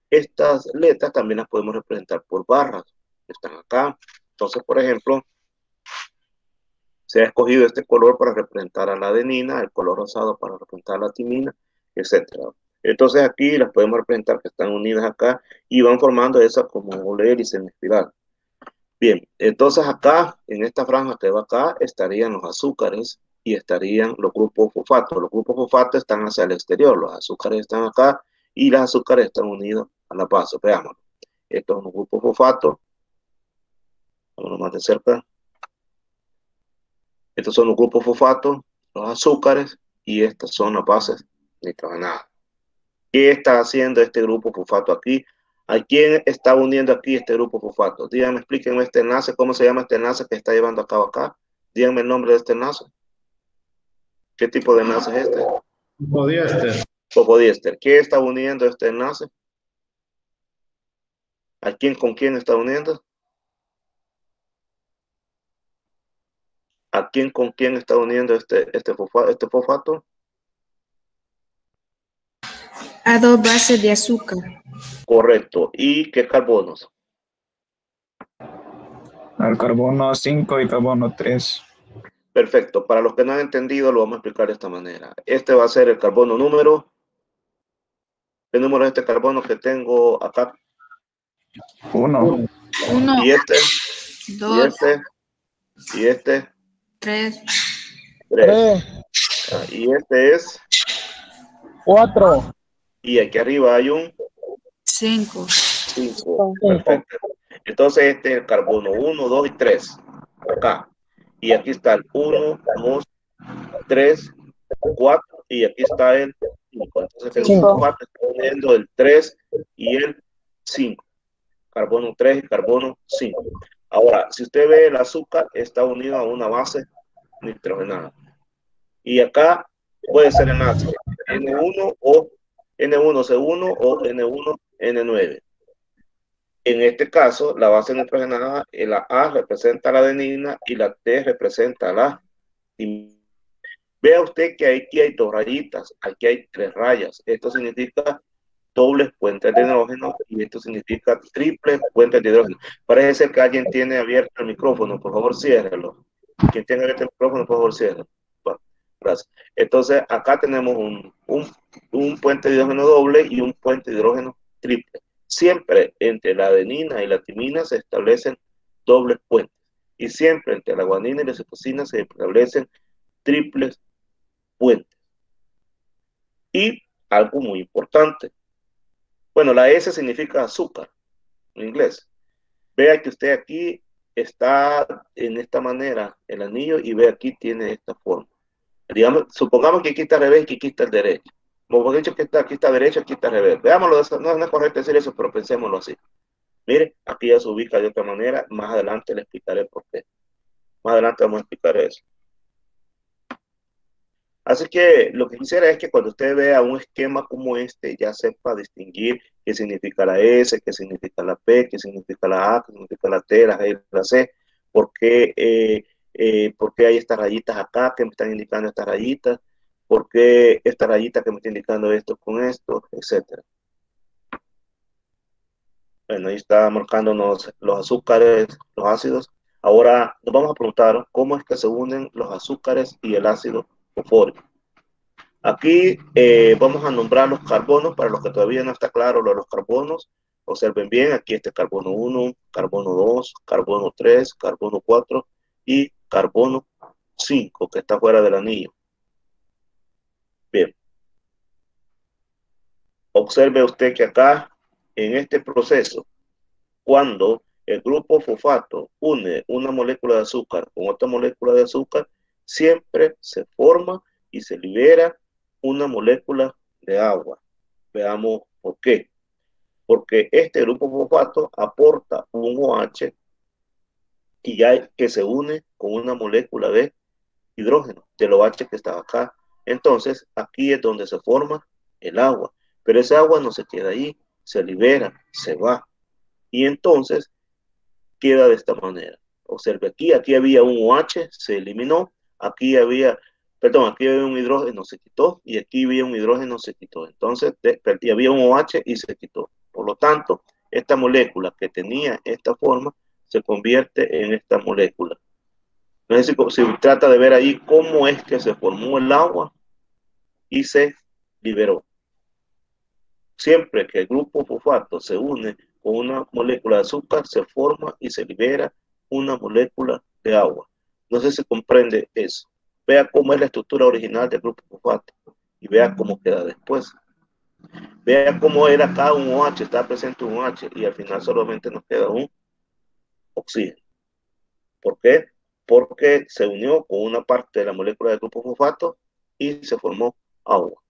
estas letras también las podemos representar por barras. Están acá. Entonces, por ejemplo, se ha escogido este color para representar a la adenina, el color rosado para representar a la timina, etcétera. Entonces aquí las podemos representar que están unidas acá y van formando esa como doble hélice en espiral. Bien, entonces acá, en esta franja que va acá, estarían los azúcares y estarían los grupos fosfatos. Los grupos fosfatos están hacia el exterior, los azúcares están acá y los azúcares están unidos a la base. Veamos. Estos son los grupos fosfatos. Vamos más de cerca. Estos son los grupos fosfatos, los azúcares, y estas son las bases nitrogenadas. ¿Qué está haciendo este grupo fosfato aquí? ¿A quién está uniendo aquí este grupo fosfato? Díganme, explíquenme este enlace, ¿cómo se llama este enlace que está llevando a cabo acá? Díganme el nombre de este enlace. ¿Qué tipo de enlace es este? Fosfodiéster. Fosfodiéster. ¿Qué está uniendo este enlace? ¿A quién con quién está uniendo? ¿A quién con quién está uniendo este fosfato? A dos bases de azúcar. Correcto. ¿Y qué carbonos? Al carbono 5 y carbono 3. Perfecto. Para los que no han entendido, lo vamos a explicar de esta manera. Este va a ser el carbono número. ¿Qué número es este carbono que tengo acá? 1. Y este. 2. Y este. Y este. 3. 3. Y este es 4. Y aquí arriba hay un 5. 5. Perfecto. Entonces este es el carbono 1, 2 y 3. Acá. Y aquí está el 1, 2, 3, 4. Y aquí está el 5. Entonces el fosfato está uniendo el 3 y el 5. Carbono 3 y carbono 5. Ahora, si usted ve, el azúcar está unido a una base nitrogenada. Y acá puede ser enlace N1 o N1C1 o N1N9. En este caso, la base nitrogenada, la A representa la adenina y la T representa la timina. Vea usted que aquí hay dos rayitas, aquí hay 3 rayas. Esto significa dobles puentes de hidrógeno y esto significa triples puentes de hidrógeno. Parece ser que alguien tiene abierto el micrófono, por favor ciérrelo. Quien tenga abierto el micrófono, por favor ciérrelo. Bueno, gracias. Entonces acá tenemos un puente de hidrógeno doble y un puente de hidrógeno triple. Siempre entre la adenina y la timina se establecen dobles puentes y siempre entre la guanina y la citosina se establecen triples puentes. Y algo muy importante. Bueno, la S significa azúcar en inglés. Vea que usted aquí está en esta manera el anillo y ve aquí tiene esta forma. Digamos, supongamos que aquí está al revés y que aquí está el derecho. Como he dicho que aquí está derecho, aquí está al revés. Veámoslo, no es correcto decir eso, pero pensémoslo así. Mire, aquí ya se ubica de otra manera. Más adelante le explicaré por qué. Más adelante vamos a explicar eso. Así que lo que quisiera es que cuando usted vea un esquema como este, ya sepa distinguir qué significa la S, qué significa la P, qué significa la A, qué significa la T, la G, la C, por qué hay estas rayitas acá que me están indicando estas rayitas, por qué esta rayita que me está indicando esto con esto, etcétera. Bueno, ahí está marcándonos los azúcares, los ácidos. Ahora nos vamos a preguntar cómo es que se unen los azúcares y el ácido fosfórico. Aquí vamos a nombrar los carbonos, para los que todavía no está claro lo de los carbonos. Observen bien, aquí está carbono 1, carbono 2, carbono 3, carbono 4 y carbono 5, que está fuera del anillo. Bien. Observe usted que acá, en este proceso, cuando el grupo fosfato une una molécula de azúcar con otra molécula de azúcar, siempre se forma y se libera una molécula de agua. Veamos por qué. Porque este grupo fosfato aporta un OH y ya que se une con una molécula de hidrógeno, del OH que está acá. Entonces, aquí es donde se forma el agua. Pero ese agua no se queda ahí, se libera, se va. Y entonces queda de esta manera. Observe aquí había un OH, se eliminó, aquí había un hidrógeno, se quitó, y aquí había un hidrógeno, se quitó. Entonces, había un OH y se quitó. Por lo tanto, esta molécula que tenía esta forma se convierte en esta molécula. Entonces, si trata de ver ahí cómo es que se formó el agua y se liberó. Siempre que el grupo fosfato se une con una molécula de azúcar, se forma y se libera una molécula de agua. No sé si comprende eso. Vea cómo es la estructura original del grupo fosfato y vea cómo queda después. Vea cómo era acá un OH, está presente un OH y al final solamente nos queda un oxígeno. ¿Por qué? Porque se unió con una parte de la molécula del grupo fosfato y se formó agua.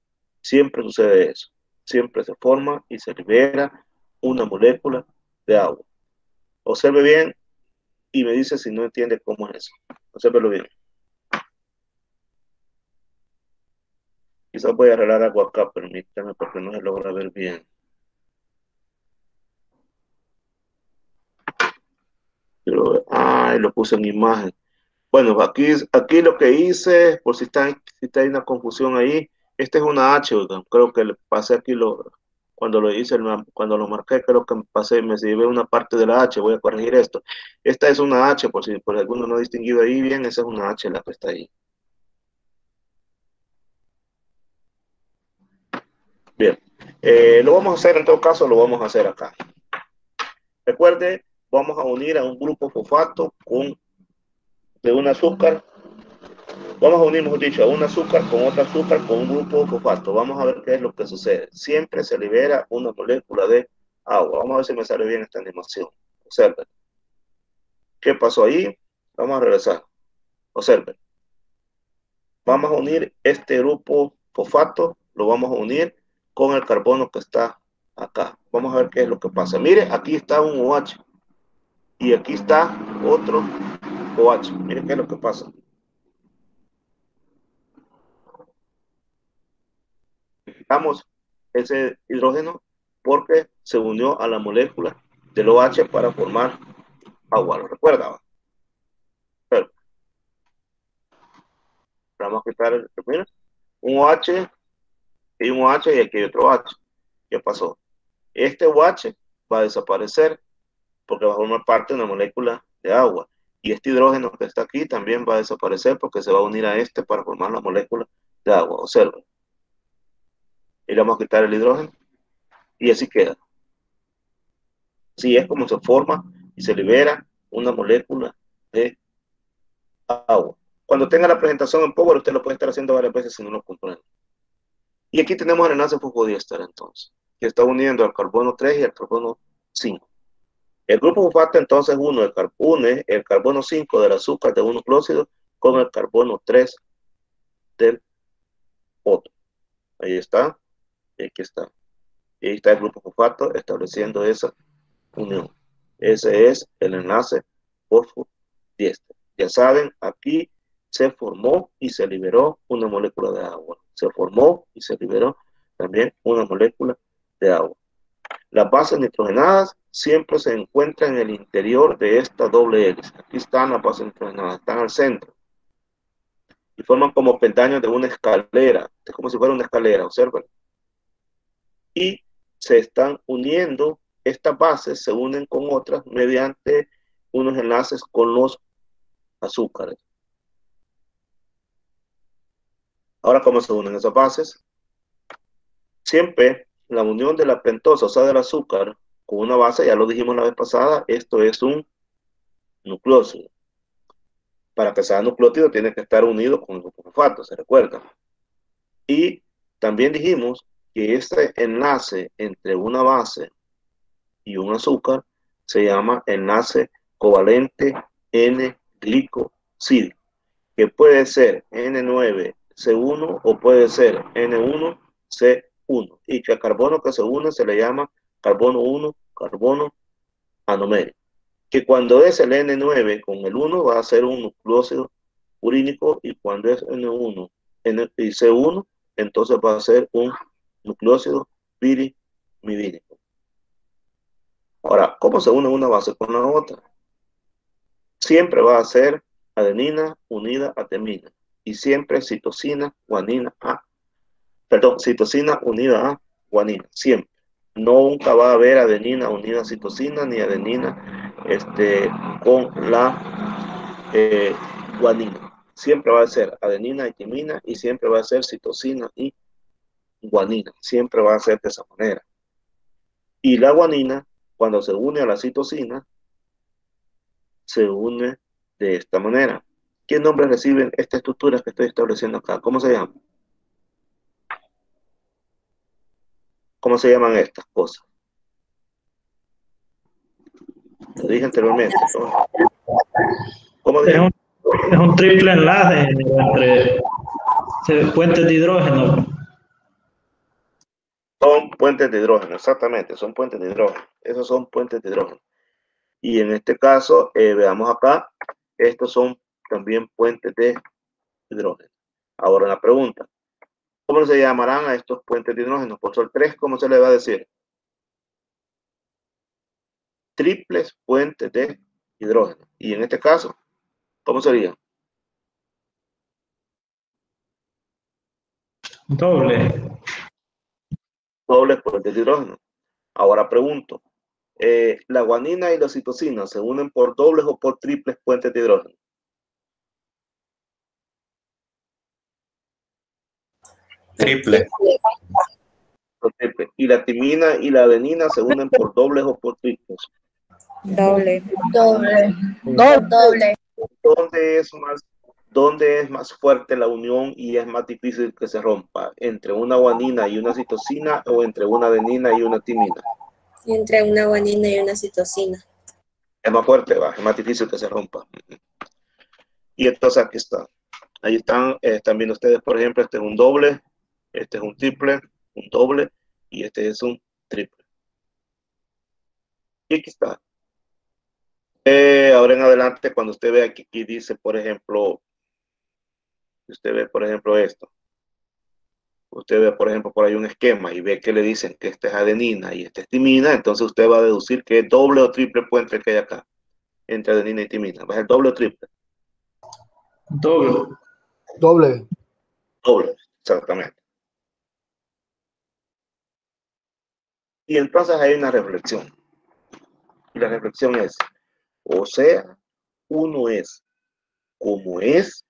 Siempre sucede eso. Siempre se forma y se libera una molécula de agua. Observe bien y me dice si no entiende cómo es eso. Obsérvelo bien. Quizás voy a arreglar algo acá, permítame, porque no se logra ver bien. Lo puse en imagen. Bueno, aquí lo que hice, por si está hay una confusión ahí, esta es una H, oigan. Creo que le pasé aquí cuando lo hice, cuando lo marqué, creo que me llevé una parte de la H, voy a corregir esto. Esta es una H, por si por alguno no ha distinguido ahí bien, esa es una H la que está ahí. Bien, lo vamos a hacer, en todo caso, lo vamos a hacer acá. Recuerde, vamos a unir a un grupo fosfato de un azúcar. Vamos a unir, mejor dicho, a un azúcar con otro azúcar con un grupo fosfato. Vamos a ver qué es lo que sucede. Siempre se libera una molécula de agua. Vamos a ver si me sale bien esta animación. Observen. ¿Qué pasó ahí? Vamos a regresar. Observen. Vamos a unir este grupo fosfato, lo vamos a unir con el carbono que está acá. Vamos a ver qué es lo que pasa. Mire, aquí está un OH y aquí está otro OH. Mire qué es lo que pasa. Quitamos ese hidrógeno porque se unió a la molécula del OH para formar agua. ¿Lo recuerda? Pero vamos a quitar un OH y un OH y aquí hay otro OH. ¿Qué pasó? Este OH va a desaparecer porque va a formar parte de una molécula de agua. Y este hidrógeno que está aquí también va a desaparecer porque se va a unir a este para formar la molécula de agua. Observen. Y le vamos a quitar el hidrógeno y así queda. Así es como se forma y se libera una molécula de agua. Cuando tenga la presentación en Power, usted lo puede estar haciendo varias veces si no lo comprende. Y aquí tenemos el enlace fosfodiéster entonces, que está uniendo al carbono 3 y al carbono 5. El grupo fosfato entonces une el carbono 5 del azúcar de un nucleócido con el carbono 3 del otro. Ahí está, y aquí está. Y ahí está el grupo fosfato estableciendo esa unión. Ese es el enlace fosfodiéster. Ya saben, aquí se formó y se liberó una molécula de agua. Se formó y se liberó también una molécula de agua. Las bases nitrogenadas siempre se encuentran en el interior de esta doble hélice. Aquí están las bases nitrogenadas, están al centro. Y forman como peldaños de una escalera. Es como si fuera una escalera, observen. Y se están uniendo, estas bases se unen con otras mediante unos enlaces con los azúcares. Ahora, ¿cómo se unen esas bases? Siempre la unión de la pentosa, o sea, del azúcar, con una base, ya lo dijimos la vez pasada, esto es un nucleósido. Para que sea nucleótido tiene que estar unido con el fosfato, ¿se recuerda? Y también dijimos que este enlace entre una base y un azúcar se llama enlace covalente N-glicosídico, que puede ser N9C1 o puede ser N1C1, y que al carbono que se une se le llama carbono 1, carbono anomérico, que cuando es el N9 con el 1 va a ser un nucleósido urínico, y cuando es N1 y C1 entonces va a ser un nucleósido pirimidínico. Ahora, ¿cómo se une una base con la otra? Siempre va a ser adenina unida a timina, y siempre citosina, guanina, citosina unida a guanina, siempre. Nunca va a haber adenina unida a citosina, ni adenina con la guanina. Siempre va a ser adenina y timina, y siempre va a ser citosina y guanina. Siempre va a ser de esa manera. Y la guanina, cuando se une a la citosina, se une de esta manera. ¿Qué nombre reciben estas estructuras que estoy estableciendo acá? ¿Cómo se llaman? ¿Cómo se llaman estas cosas? Lo dije anteriormente, ¿no? ¿Cómo dije? Es un triple enlace entre puentes de hidrógeno. Son puentes de hidrógeno, exactamente, son puentes de hidrógeno. Esos son puentes de hidrógeno. Y en este caso, veamos acá, estos son también puentes de hidrógeno. Ahora la pregunta, ¿cómo se llamarán a estos puentes de hidrógeno? Por sol 3, ¿cómo se le va a decir? Triples puentes de hidrógeno. Y en este caso, ¿cómo sería? Doble. Dobles puentes de hidrógeno. Ahora pregunto, ¿la guanina y la citosina se unen por dobles o por triples puentes de hidrógeno? Triple. ¿Y la timina y la adenina se unen por dobles o por triples? Doble. Doble. Doble. ¿Dónde es más fuerte la unión y es más difícil que se rompa? ¿Entre una guanina y una citosina o entre una adenina y una timina? Entre una guanina y una citosina. Es más fuerte, ¿va? Es más difícil que se rompa. Y entonces aquí está. Ahí están viendo ustedes, por ejemplo, este es un doble, este es un triple, un doble, y este es un triple. Y aquí está. Ahora en adelante, cuando usted ve aquí dice, por ejemplo, usted ve, por ejemplo, esto. Usted ve, por ejemplo, por ahí un esquema y ve que le dicen que esta es adenina y esta es timina, entonces usted va a deducir que es doble o triple puente que hay acá, entre adenina y timina. ¿Va a ser doble o triple? Doble. Doble. Doble, exactamente. Y entonces hay una reflexión. Y la reflexión es, o sea, uno es como es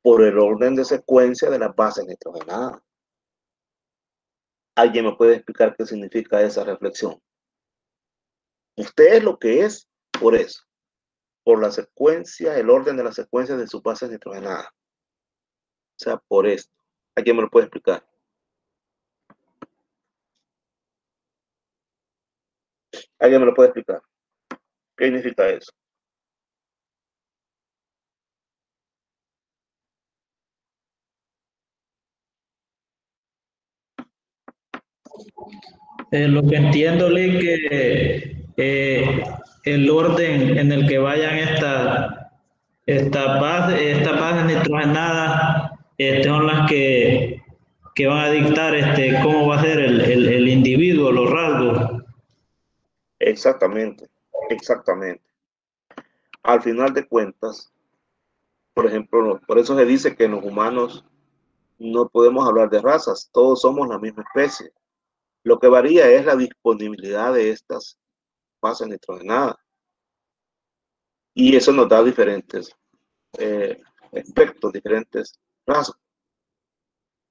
por el orden de secuencia de las bases nitrogenadas. ¿Alguien me puede explicar qué significa esa reflexión? Usted es lo que es por eso, por la secuencia, el orden de las secuencias de sus bases nitrogenadas. O sea, por esto. ¿Alguien me lo puede explicar? ¿Alguien me lo puede explicar? ¿Qué significa eso? Lo que entiendo, Lee, que el orden en el que vayan Estas bases nitrogenadas son las que van a dictar cómo va a ser el individuo, los rasgos. Exactamente, exactamente. Al final de cuentas, por ejemplo, por eso se dice que en los humanos no podemos hablar de razas, todos somos la misma especie. Lo que varía es la disponibilidad de estas bases nitrogenadas. Y eso nos da diferentes aspectos, diferentes razas.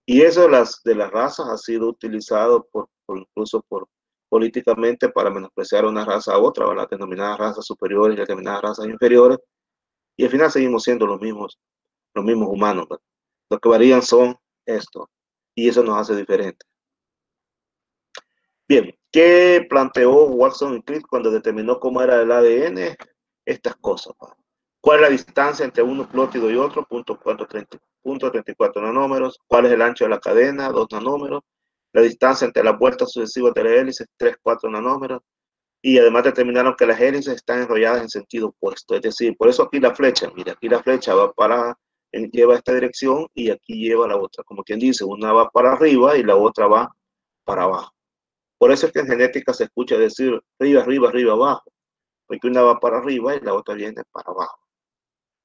Y eso de las razas ha sido utilizado incluso políticamente para menospreciar una raza a otra, las denominadas razas superiores y las denominadas razas inferiores. Y al final seguimos siendo los mismos humanos, ¿verdad? Lo que varían son esto. Y eso nos hace diferentes. Bien, ¿qué planteó Watson y Crick cuando determinó cómo era el ADN? Estas cosas. ¿Cuál es la distancia entre un nucleótido y otro? 0.34 nanómetros. ¿Cuál es el ancho de la cadena? 2 nanómetros. La distancia entre las vueltas sucesivas de la hélice, 3-4 nanómetros. Y además determinaron que las hélices están enrolladas en sentido opuesto. Es decir, por eso aquí la flecha, mira, aquí la flecha lleva esta dirección y aquí lleva la otra. Como quien dice, una va para arriba y la otra va para abajo. Por eso es que en genética se escucha decir arriba, arriba, arriba, abajo. Porque una va para arriba y la otra viene para abajo.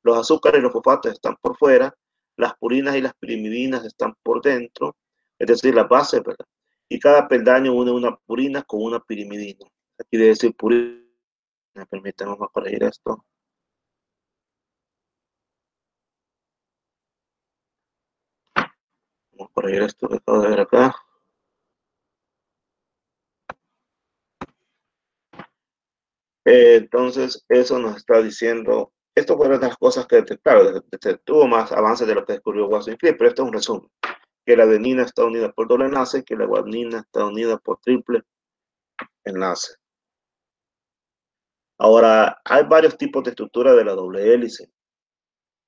Los azúcares y los fosfatos están por fuera, las purinas y las pirimidinas están por dentro, es decir, las bases, ¿verdad? Y cada peldaño une una purina con una pirimidina. Aquí debe decir purina. Permítanme corregir esto. Vamos a corregir esto que acabo de ver acá. Entonces, eso nos está diciendo, esto fue una de las cosas que, claro, tuvo más avances de lo que descubrió Watson y Crick, pero esto es un resumen. Que la adenina está unida por doble enlace, que la guanina está unida por triple enlace. Ahora, hay varios tipos de estructura de la doble hélice.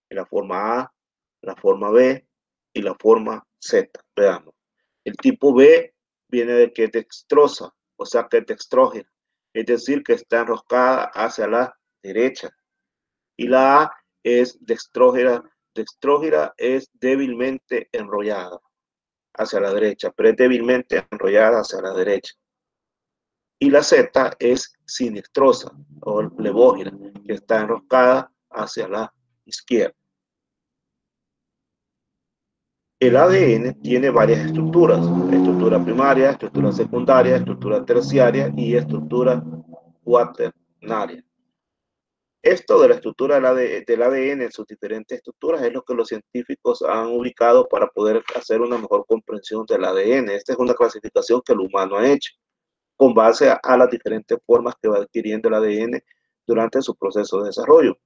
La forma A, la forma B y la forma Z. Veamos. El tipo B viene de que es dextrosa, o sea que es dextrógena, es decir, que está enroscada hacia la derecha. Y la A es dextrógena. Dextrógena es débilmente enrollada hacia la derecha, pero es débilmente enrollada hacia la derecha. Y la Z es sinestrosa o levógena, que está enroscada hacia la izquierda. El ADN tiene varias estructuras: estructura primaria, estructura secundaria, estructura terciaria y estructura cuaternaria. Esto de la estructura del ADN en sus diferentes estructuras es lo que los científicos han ubicado para poder hacer una mejor comprensión del ADN. Esta es una clasificación que el humano ha hecho con base a las diferentes formas que va adquiriendo el ADN durante su proceso de desarrollo.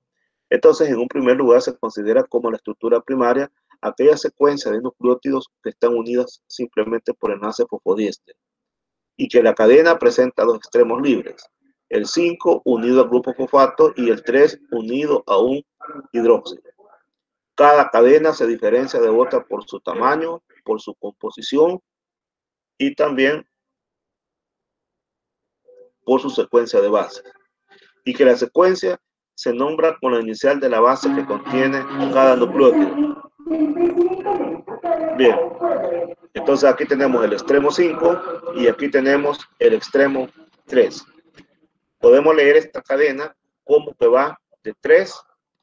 Entonces, en un primer lugar, se considera como la estructura primaria aquella secuencia de nucleótidos que están unidas simplemente por enlace fosfodiéster y que la cadena presenta dos extremos libres: el 5 unido al grupo fosfato y el 3 unido a un hidróxido. Cada cadena se diferencia de otra por su tamaño, por su composición y también por su secuencia de bases. Y que la secuencia se nombra con la inicial de la base que contiene cada nucleótido. Bien, entonces aquí tenemos el extremo 5 y aquí tenemos el extremo 3. Podemos leer esta cadena como que va de 3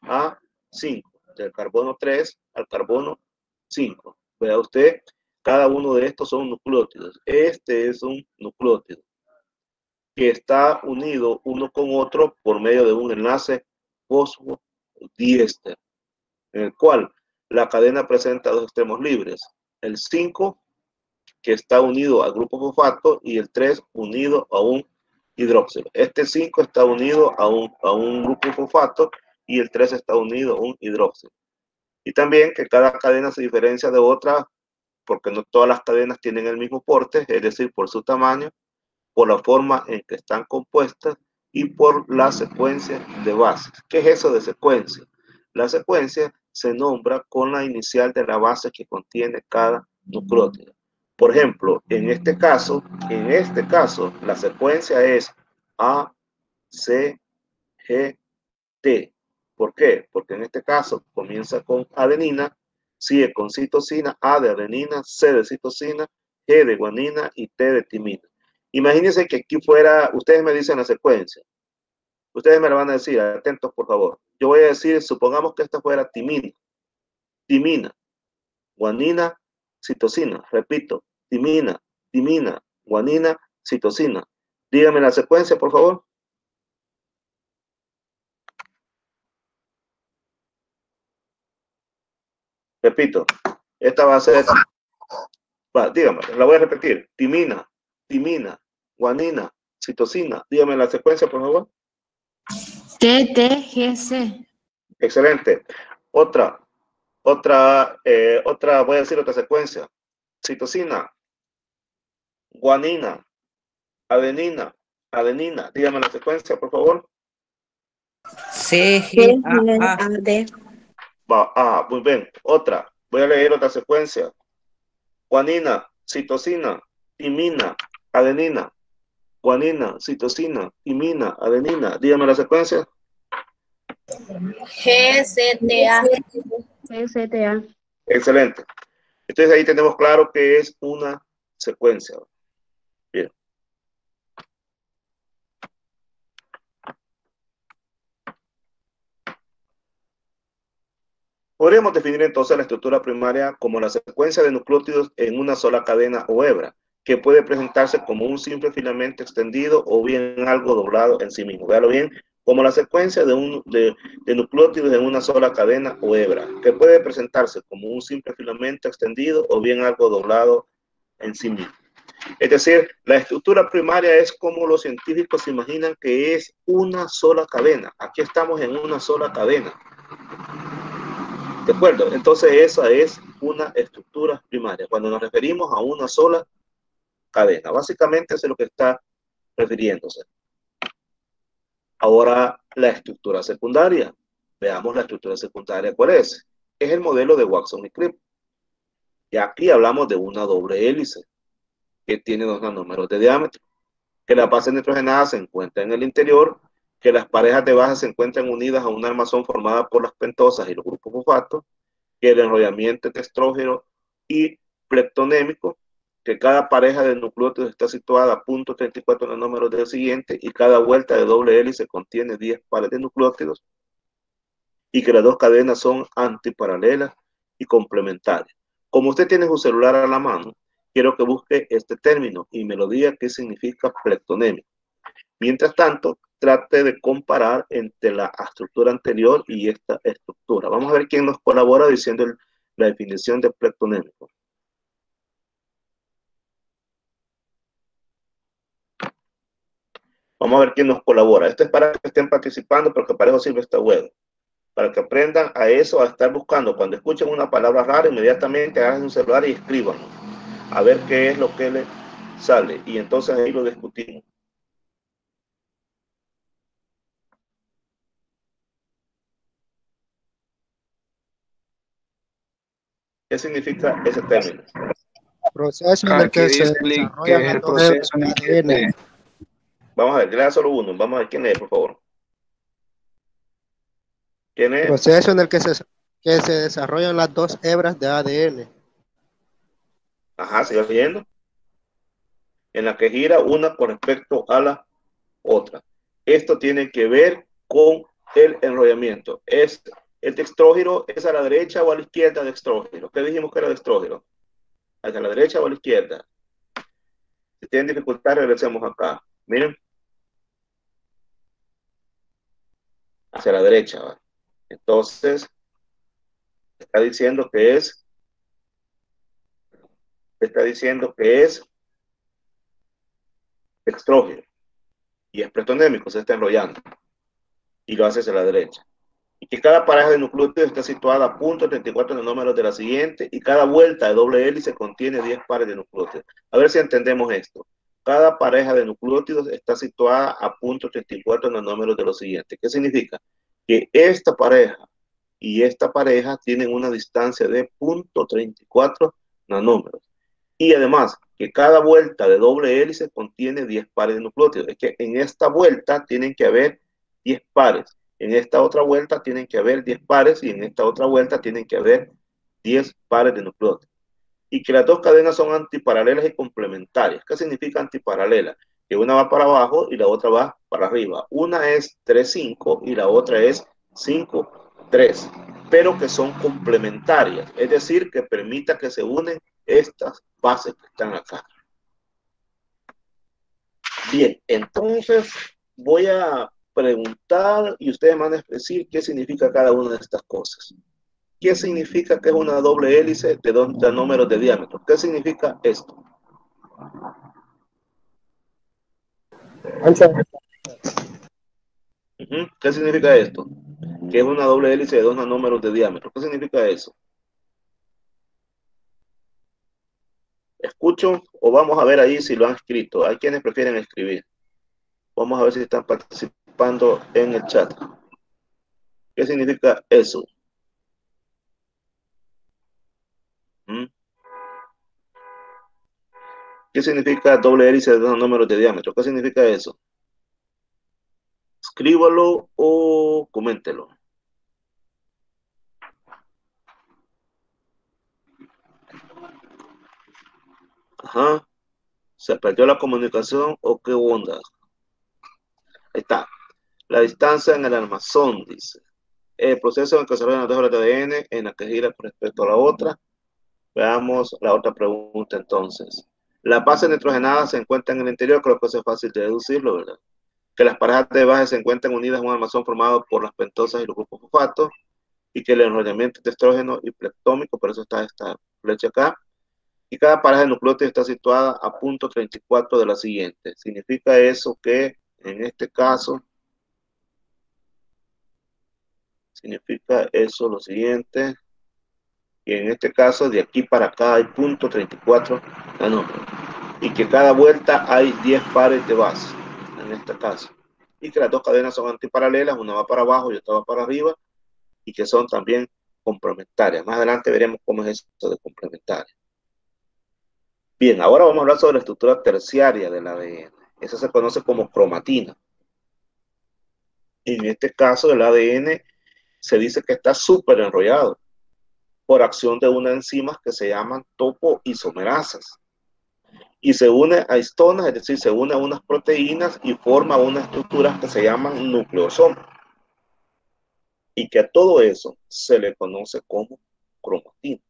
a 5, del carbono 3 al carbono 5. Vea usted, cada uno de estos son nucleótidos. Este es un nucleótido que está unido uno con otro por medio de un enlace fosfodiéster, en el cual la cadena presenta dos extremos libres: el 5, que está unido al grupo fosfato, y el 3 unido a un hidróxido. Este 5 está unido a un grupo fosfato y el 3 está unido a un hidróxido. Y también que cada cadena se diferencia de otra porque no todas las cadenas tienen el mismo porte, es decir, por su tamaño, por la forma en que están compuestas y por la secuencia de bases. ¿Qué es eso de secuencia? La secuencia se nombra con la inicial de la base que contiene cada nucleótido. Por ejemplo, en este caso, la secuencia es A, C, G, T. ¿Por qué? Porque en este caso comienza con adenina, sigue con citosina, A de adenina, C de citosina, G de guanina y T de timina. Imagínense que aquí fuera, ustedes me dicen la secuencia. Ustedes me la van a decir, atentos por favor. Yo voy a decir, supongamos que esta fuera timina, timina, guanina, citosina. Repito, timina, timina, guanina, citosina. Díganme la secuencia, por favor. Repito, esta va a ser, dígame, la voy a repetir. Timina, timina, guanina, citosina. Dígame la secuencia, por favor. TTGC. Excelente. Otra, voy a decir otra secuencia. Citosina, guanina, adenina, adenina. Dígame la secuencia, por favor. CGAA. Muy bien. Otra. Voy a leer otra secuencia. Guanina, citosina, timina, adenina. Guanina, citosina, timina, adenina. Dígame la secuencia. GZTA. GZTA. Excelente. Entonces ahí tenemos claro que es una secuencia. Bien. Podríamos definir entonces la estructura primaria como la secuencia de nucleótidos en una sola cadena o hebra, que puede presentarse como un simple filamento extendido o bien algo doblado en sí mismo. Véalo bien, como la secuencia de nucleótidos en una sola cadena o hebra, que puede presentarse como un simple filamento extendido o bien algo doblado en sí mismo. Es decir, la estructura primaria es como los científicos se imaginan que es una sola cadena. Aquí estamos en una sola cadena. ¿De acuerdo? Entonces esa es una estructura primaria, cuando nos referimos a una sola cadena. Básicamente eso es lo que está refiriéndose. Ahora, la estructura secundaria. Veamos la estructura secundaria. ¿Cuál es? Es el modelo de Watson y Cribb. Y aquí hablamos de una doble hélice que tiene 2 nanómetros de diámetro, que la base nitrogenada se encuentra en el interior, que las parejas de bases se encuentran unidas a una armazón formada por las pentosas y los grupos fosfatos, que el enrollamiento es estrógeno y plectonémico, que cada pareja de nucleótidos está situada a 0.34 nanómetros del siguiente y cada vuelta de doble hélice contiene 10 pares de nucleótidos y que las 2 cadenas son antiparalelas y complementarias. Como usted tiene su celular a la mano, quiero que busque este término y me lo diga qué significa plectonémico. Mientras tanto, trate de comparar entre la estructura anterior y esta estructura. Vamos a ver quién nos colabora diciendo la definición de plectonémico. Vamos a ver quién nos colabora. Esto es para que estén participando, porque para eso sirve esta web. Para que aprendan a eso, a estar buscando. Cuando escuchen una palabra rara, inmediatamente agarren un celular y escríbanlo. A ver qué es lo que le sale. Y entonces ahí lo discutimos. ¿Qué significa ese término? Proceso en el Aquí que se dice que desarrollan es las el dos hebras proceso en el de que ADN. Vamos a ver, lea solo uno. Vamos a ver quién es, por favor. ¿Quién es? Proceso en el que se desarrollan las 2 hebras de ADN. Ajá, sigue leyendo. En la que gira una con respecto a la otra. Esto tiene que ver con el enrollamiento. ¿Es el dextrógeno es a la derecha o a la izquierda de dextrógeno? ¿Qué dijimos que era dextrógeno? ¿Hacia la derecha o a la izquierda? Si tienen dificultad, regresemos acá. Miren. Hacia la derecha. ¿Va? Entonces, está diciendo que es dextrógeno. Y es plectonémico, se está enrollando. Y lo hace hacia la derecha. Y que cada pareja de nucleótidos está situada a 0.34 nanómetros de la siguiente y cada vuelta de doble hélice contiene 10 pares de nucleótidos. A ver si entendemos esto. Cada pareja de nucleótidos está situada a 0.34 nanómetros de lo siguiente. ¿Qué significa? Que esta pareja y esta pareja tienen una distancia de 0.34 nanómetros. Y además, que cada vuelta de doble hélice contiene 10 pares de nucleótidos. Es que en esta vuelta tienen que haber 10 pares. En esta otra vuelta tienen que haber 10 pares y en esta otra vuelta tienen que haber 10 pares de nucleótidos. Y que las dos cadenas son antiparalelas y complementarias. ¿Qué significa antiparalelas? Que una va para abajo y la otra va para arriba. Una es 3,5 y la otra es 5,3, pero que son complementarias, es decir, que permita que se unen estas bases que están acá. Bien, entonces voy a preguntar y ustedes van a decir qué significa cada una de estas cosas. ¿Qué significa que es una doble hélice de dos números de diámetro? ¿Qué significa esto? ¿Qué significa esto? Que es una doble hélice de dos nanómetros de diámetro. ¿Qué significa eso? ¿Escucho o vamos a ver ahí si lo han escrito? Hay quienes prefieren escribir. Vamos a ver si están participando en el chat. ¿Qué significa eso? ¿Qué significa doble hélice de dos números de diámetro? ¿Qué significa eso? Escríbalo o coméntelo. Ajá. ¿Se perdió la comunicación o qué onda? Ahí está. La distancia en el armazón, dice. El proceso en que se desarrollan las dos horas de ADN en la que gira con respecto a la otra. Veamos la otra pregunta entonces. Las bases nitrogenadas se encuentran en el interior, creo que eso es fácil de deducirlo, ¿verdad? Que las parejas de bases se encuentran unidas en un armazón formado por las pentosas y los grupos fosfatos, y que el enrollamiento es de estrógeno y plectómico, por eso está esta flecha acá. Y cada pareja de nucleótidos está situada a punto 34 de la siguiente. Significa eso que en este caso, significa eso lo siguiente, y en este caso de aquí para acá hay punto 34 nanómetros, y que cada vuelta hay 10 pares de base, en este caso, y que las dos cadenas son antiparalelas, una va para abajo y otra va para arriba, y que son también complementarias. Más adelante veremos cómo es esto de complementaria. Bien, ahora vamos a hablar sobre la estructura terciaria del ADN. Esa se conoce como cromatina. En este caso, el ADN se dice que está súper enrollado por acción de unas enzimas que se llaman topoisomerasas. Y se une a histonas, es decir, se une a unas proteínas y forma unas estructuras que se llaman nucleosomas. Y que a todo eso se le conoce como cromatina.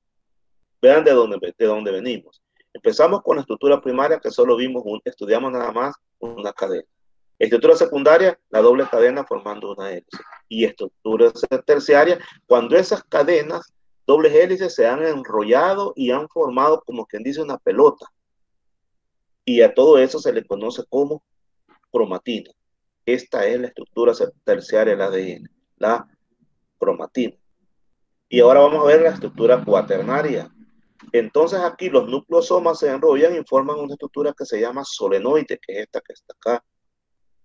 Vean de dónde venimos. Empezamos con la estructura primaria, que solo estudiamos nada más una cadena. Estructura secundaria, la doble cadena formando una hélice. Y estructura terciaria, cuando esas cadenas, dobles hélices, se han enrollado y han formado, como quien dice, una pelota. Y a todo eso se le conoce como cromatina. Esta es la estructura terciaria del ADN, la cromatina. Y ahora vamos a ver la estructura cuaternaria. Entonces aquí los nucleosomas se enrollan y forman una estructura que se llama solenoide, que es esta que está acá.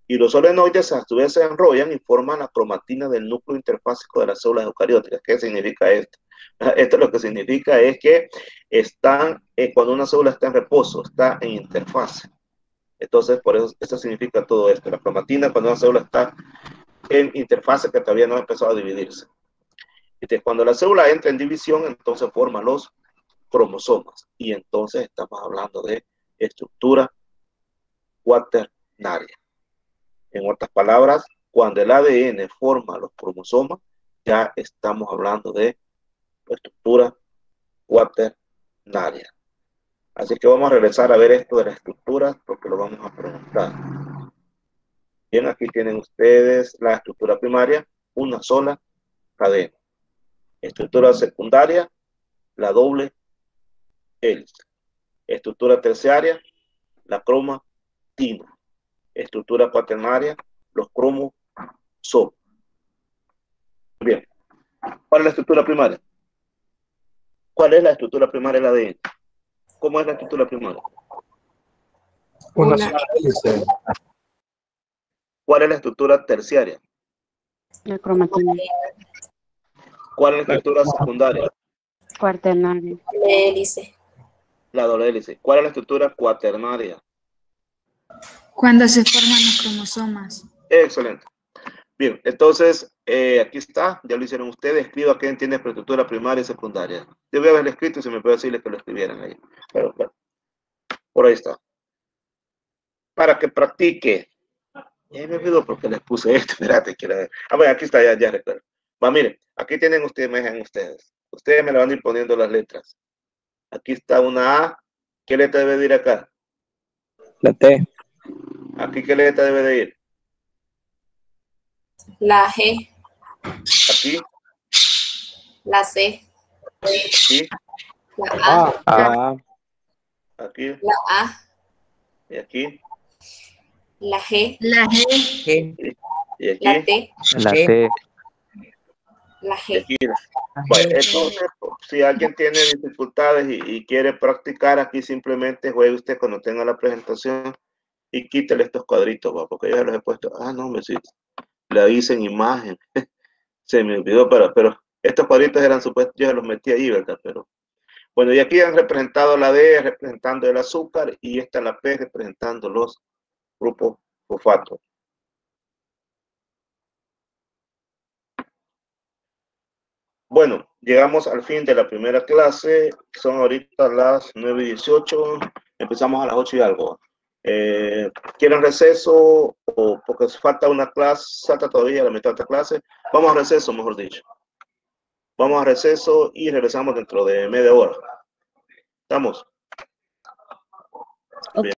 Y los solenoides a su vez se enrollan y forman la cromatina del núcleo interfásico de las células eucarióticas. ¿Qué significa esto? Esto lo que significa es que están, cuando una célula está en reposo, está en interfase. Entonces, por eso significa todo esto. La cromatina, cuando una célula está en interfase, que todavía no ha empezado a dividirse. Entonces, cuando la célula entra en división, entonces forma los cromosomas. Y entonces estamos hablando de estructura cuaternaria. En otras palabras, cuando el ADN forma los cromosomas, ya estamos hablando de estructura cuaternaria. Así que vamos a regresar a ver esto de la estructura, porque lo vamos a preguntar. Bien, aquí tienen ustedes la estructura primaria, una sola cadena. Estructura secundaria, la doble hélice. Estructura terciaria, la cromatina. Estructura cuaternaria, los cromosomas. Bien. ¿Cuál es la estructura primaria? ¿Cuál es la estructura primaria del ADN? ¿Cómo es la estructura primaria? Una sola hélice. ¿Cuál es la estructura terciaria? La cromatina. ¿Cuál es la estructura secundaria? Cuaternaria. Hélice. La doble hélice. ¿Cuál es la estructura cuaternaria? Cuando se forman los cromosomas. Excelente. Bien, entonces, aquí está, ya lo hicieron ustedes. Escriba qué entiende por estructura primaria y secundaria. Debe haberlo escrito y se me puede decirle que lo escribieran ahí. Pero bueno, por ahí está. Para que practique. Ya me olvidó porque les puse esto. Espérate, quiero ver. Ah, bueno, aquí está, ya recuerdo. Va, miren, aquí tienen ustedes, me dejan ustedes. Ustedes me le van a ir poniendo las letras. Aquí está una A. ¿Qué letra debe de ir acá? La T. Aquí, ¿qué letra debe de ir? La G, Aquí, la C, aquí, la A, A. aquí, la A, y aquí, la G, y aquí, la T, La T. la y G. aquí. Bueno, entonces, si alguien tiene dificultades y quiere practicar, aquí simplemente juegue usted cuando tenga la presentación y quítele estos cuadritos, ¿va? Porque yo ya los he puesto. Ah, no, me sí, la hice en imagen. Se me olvidó, pero estos cuadritos eran supuestos, yo los metí ahí, ¿verdad? Pero bueno, y aquí han representado la D representando el azúcar y esta la P representando los grupos fosfatos. Bueno, llegamos al fin de la primera clase. Son ahorita las 9:18. Empezamos a las 8 y algo. ¿Quieren receso? O porque falta una clase, falta todavía la mitad de la clase. Vamos a receso, mejor dicho. Vamos a receso y regresamos dentro de media hora. ¿Estamos?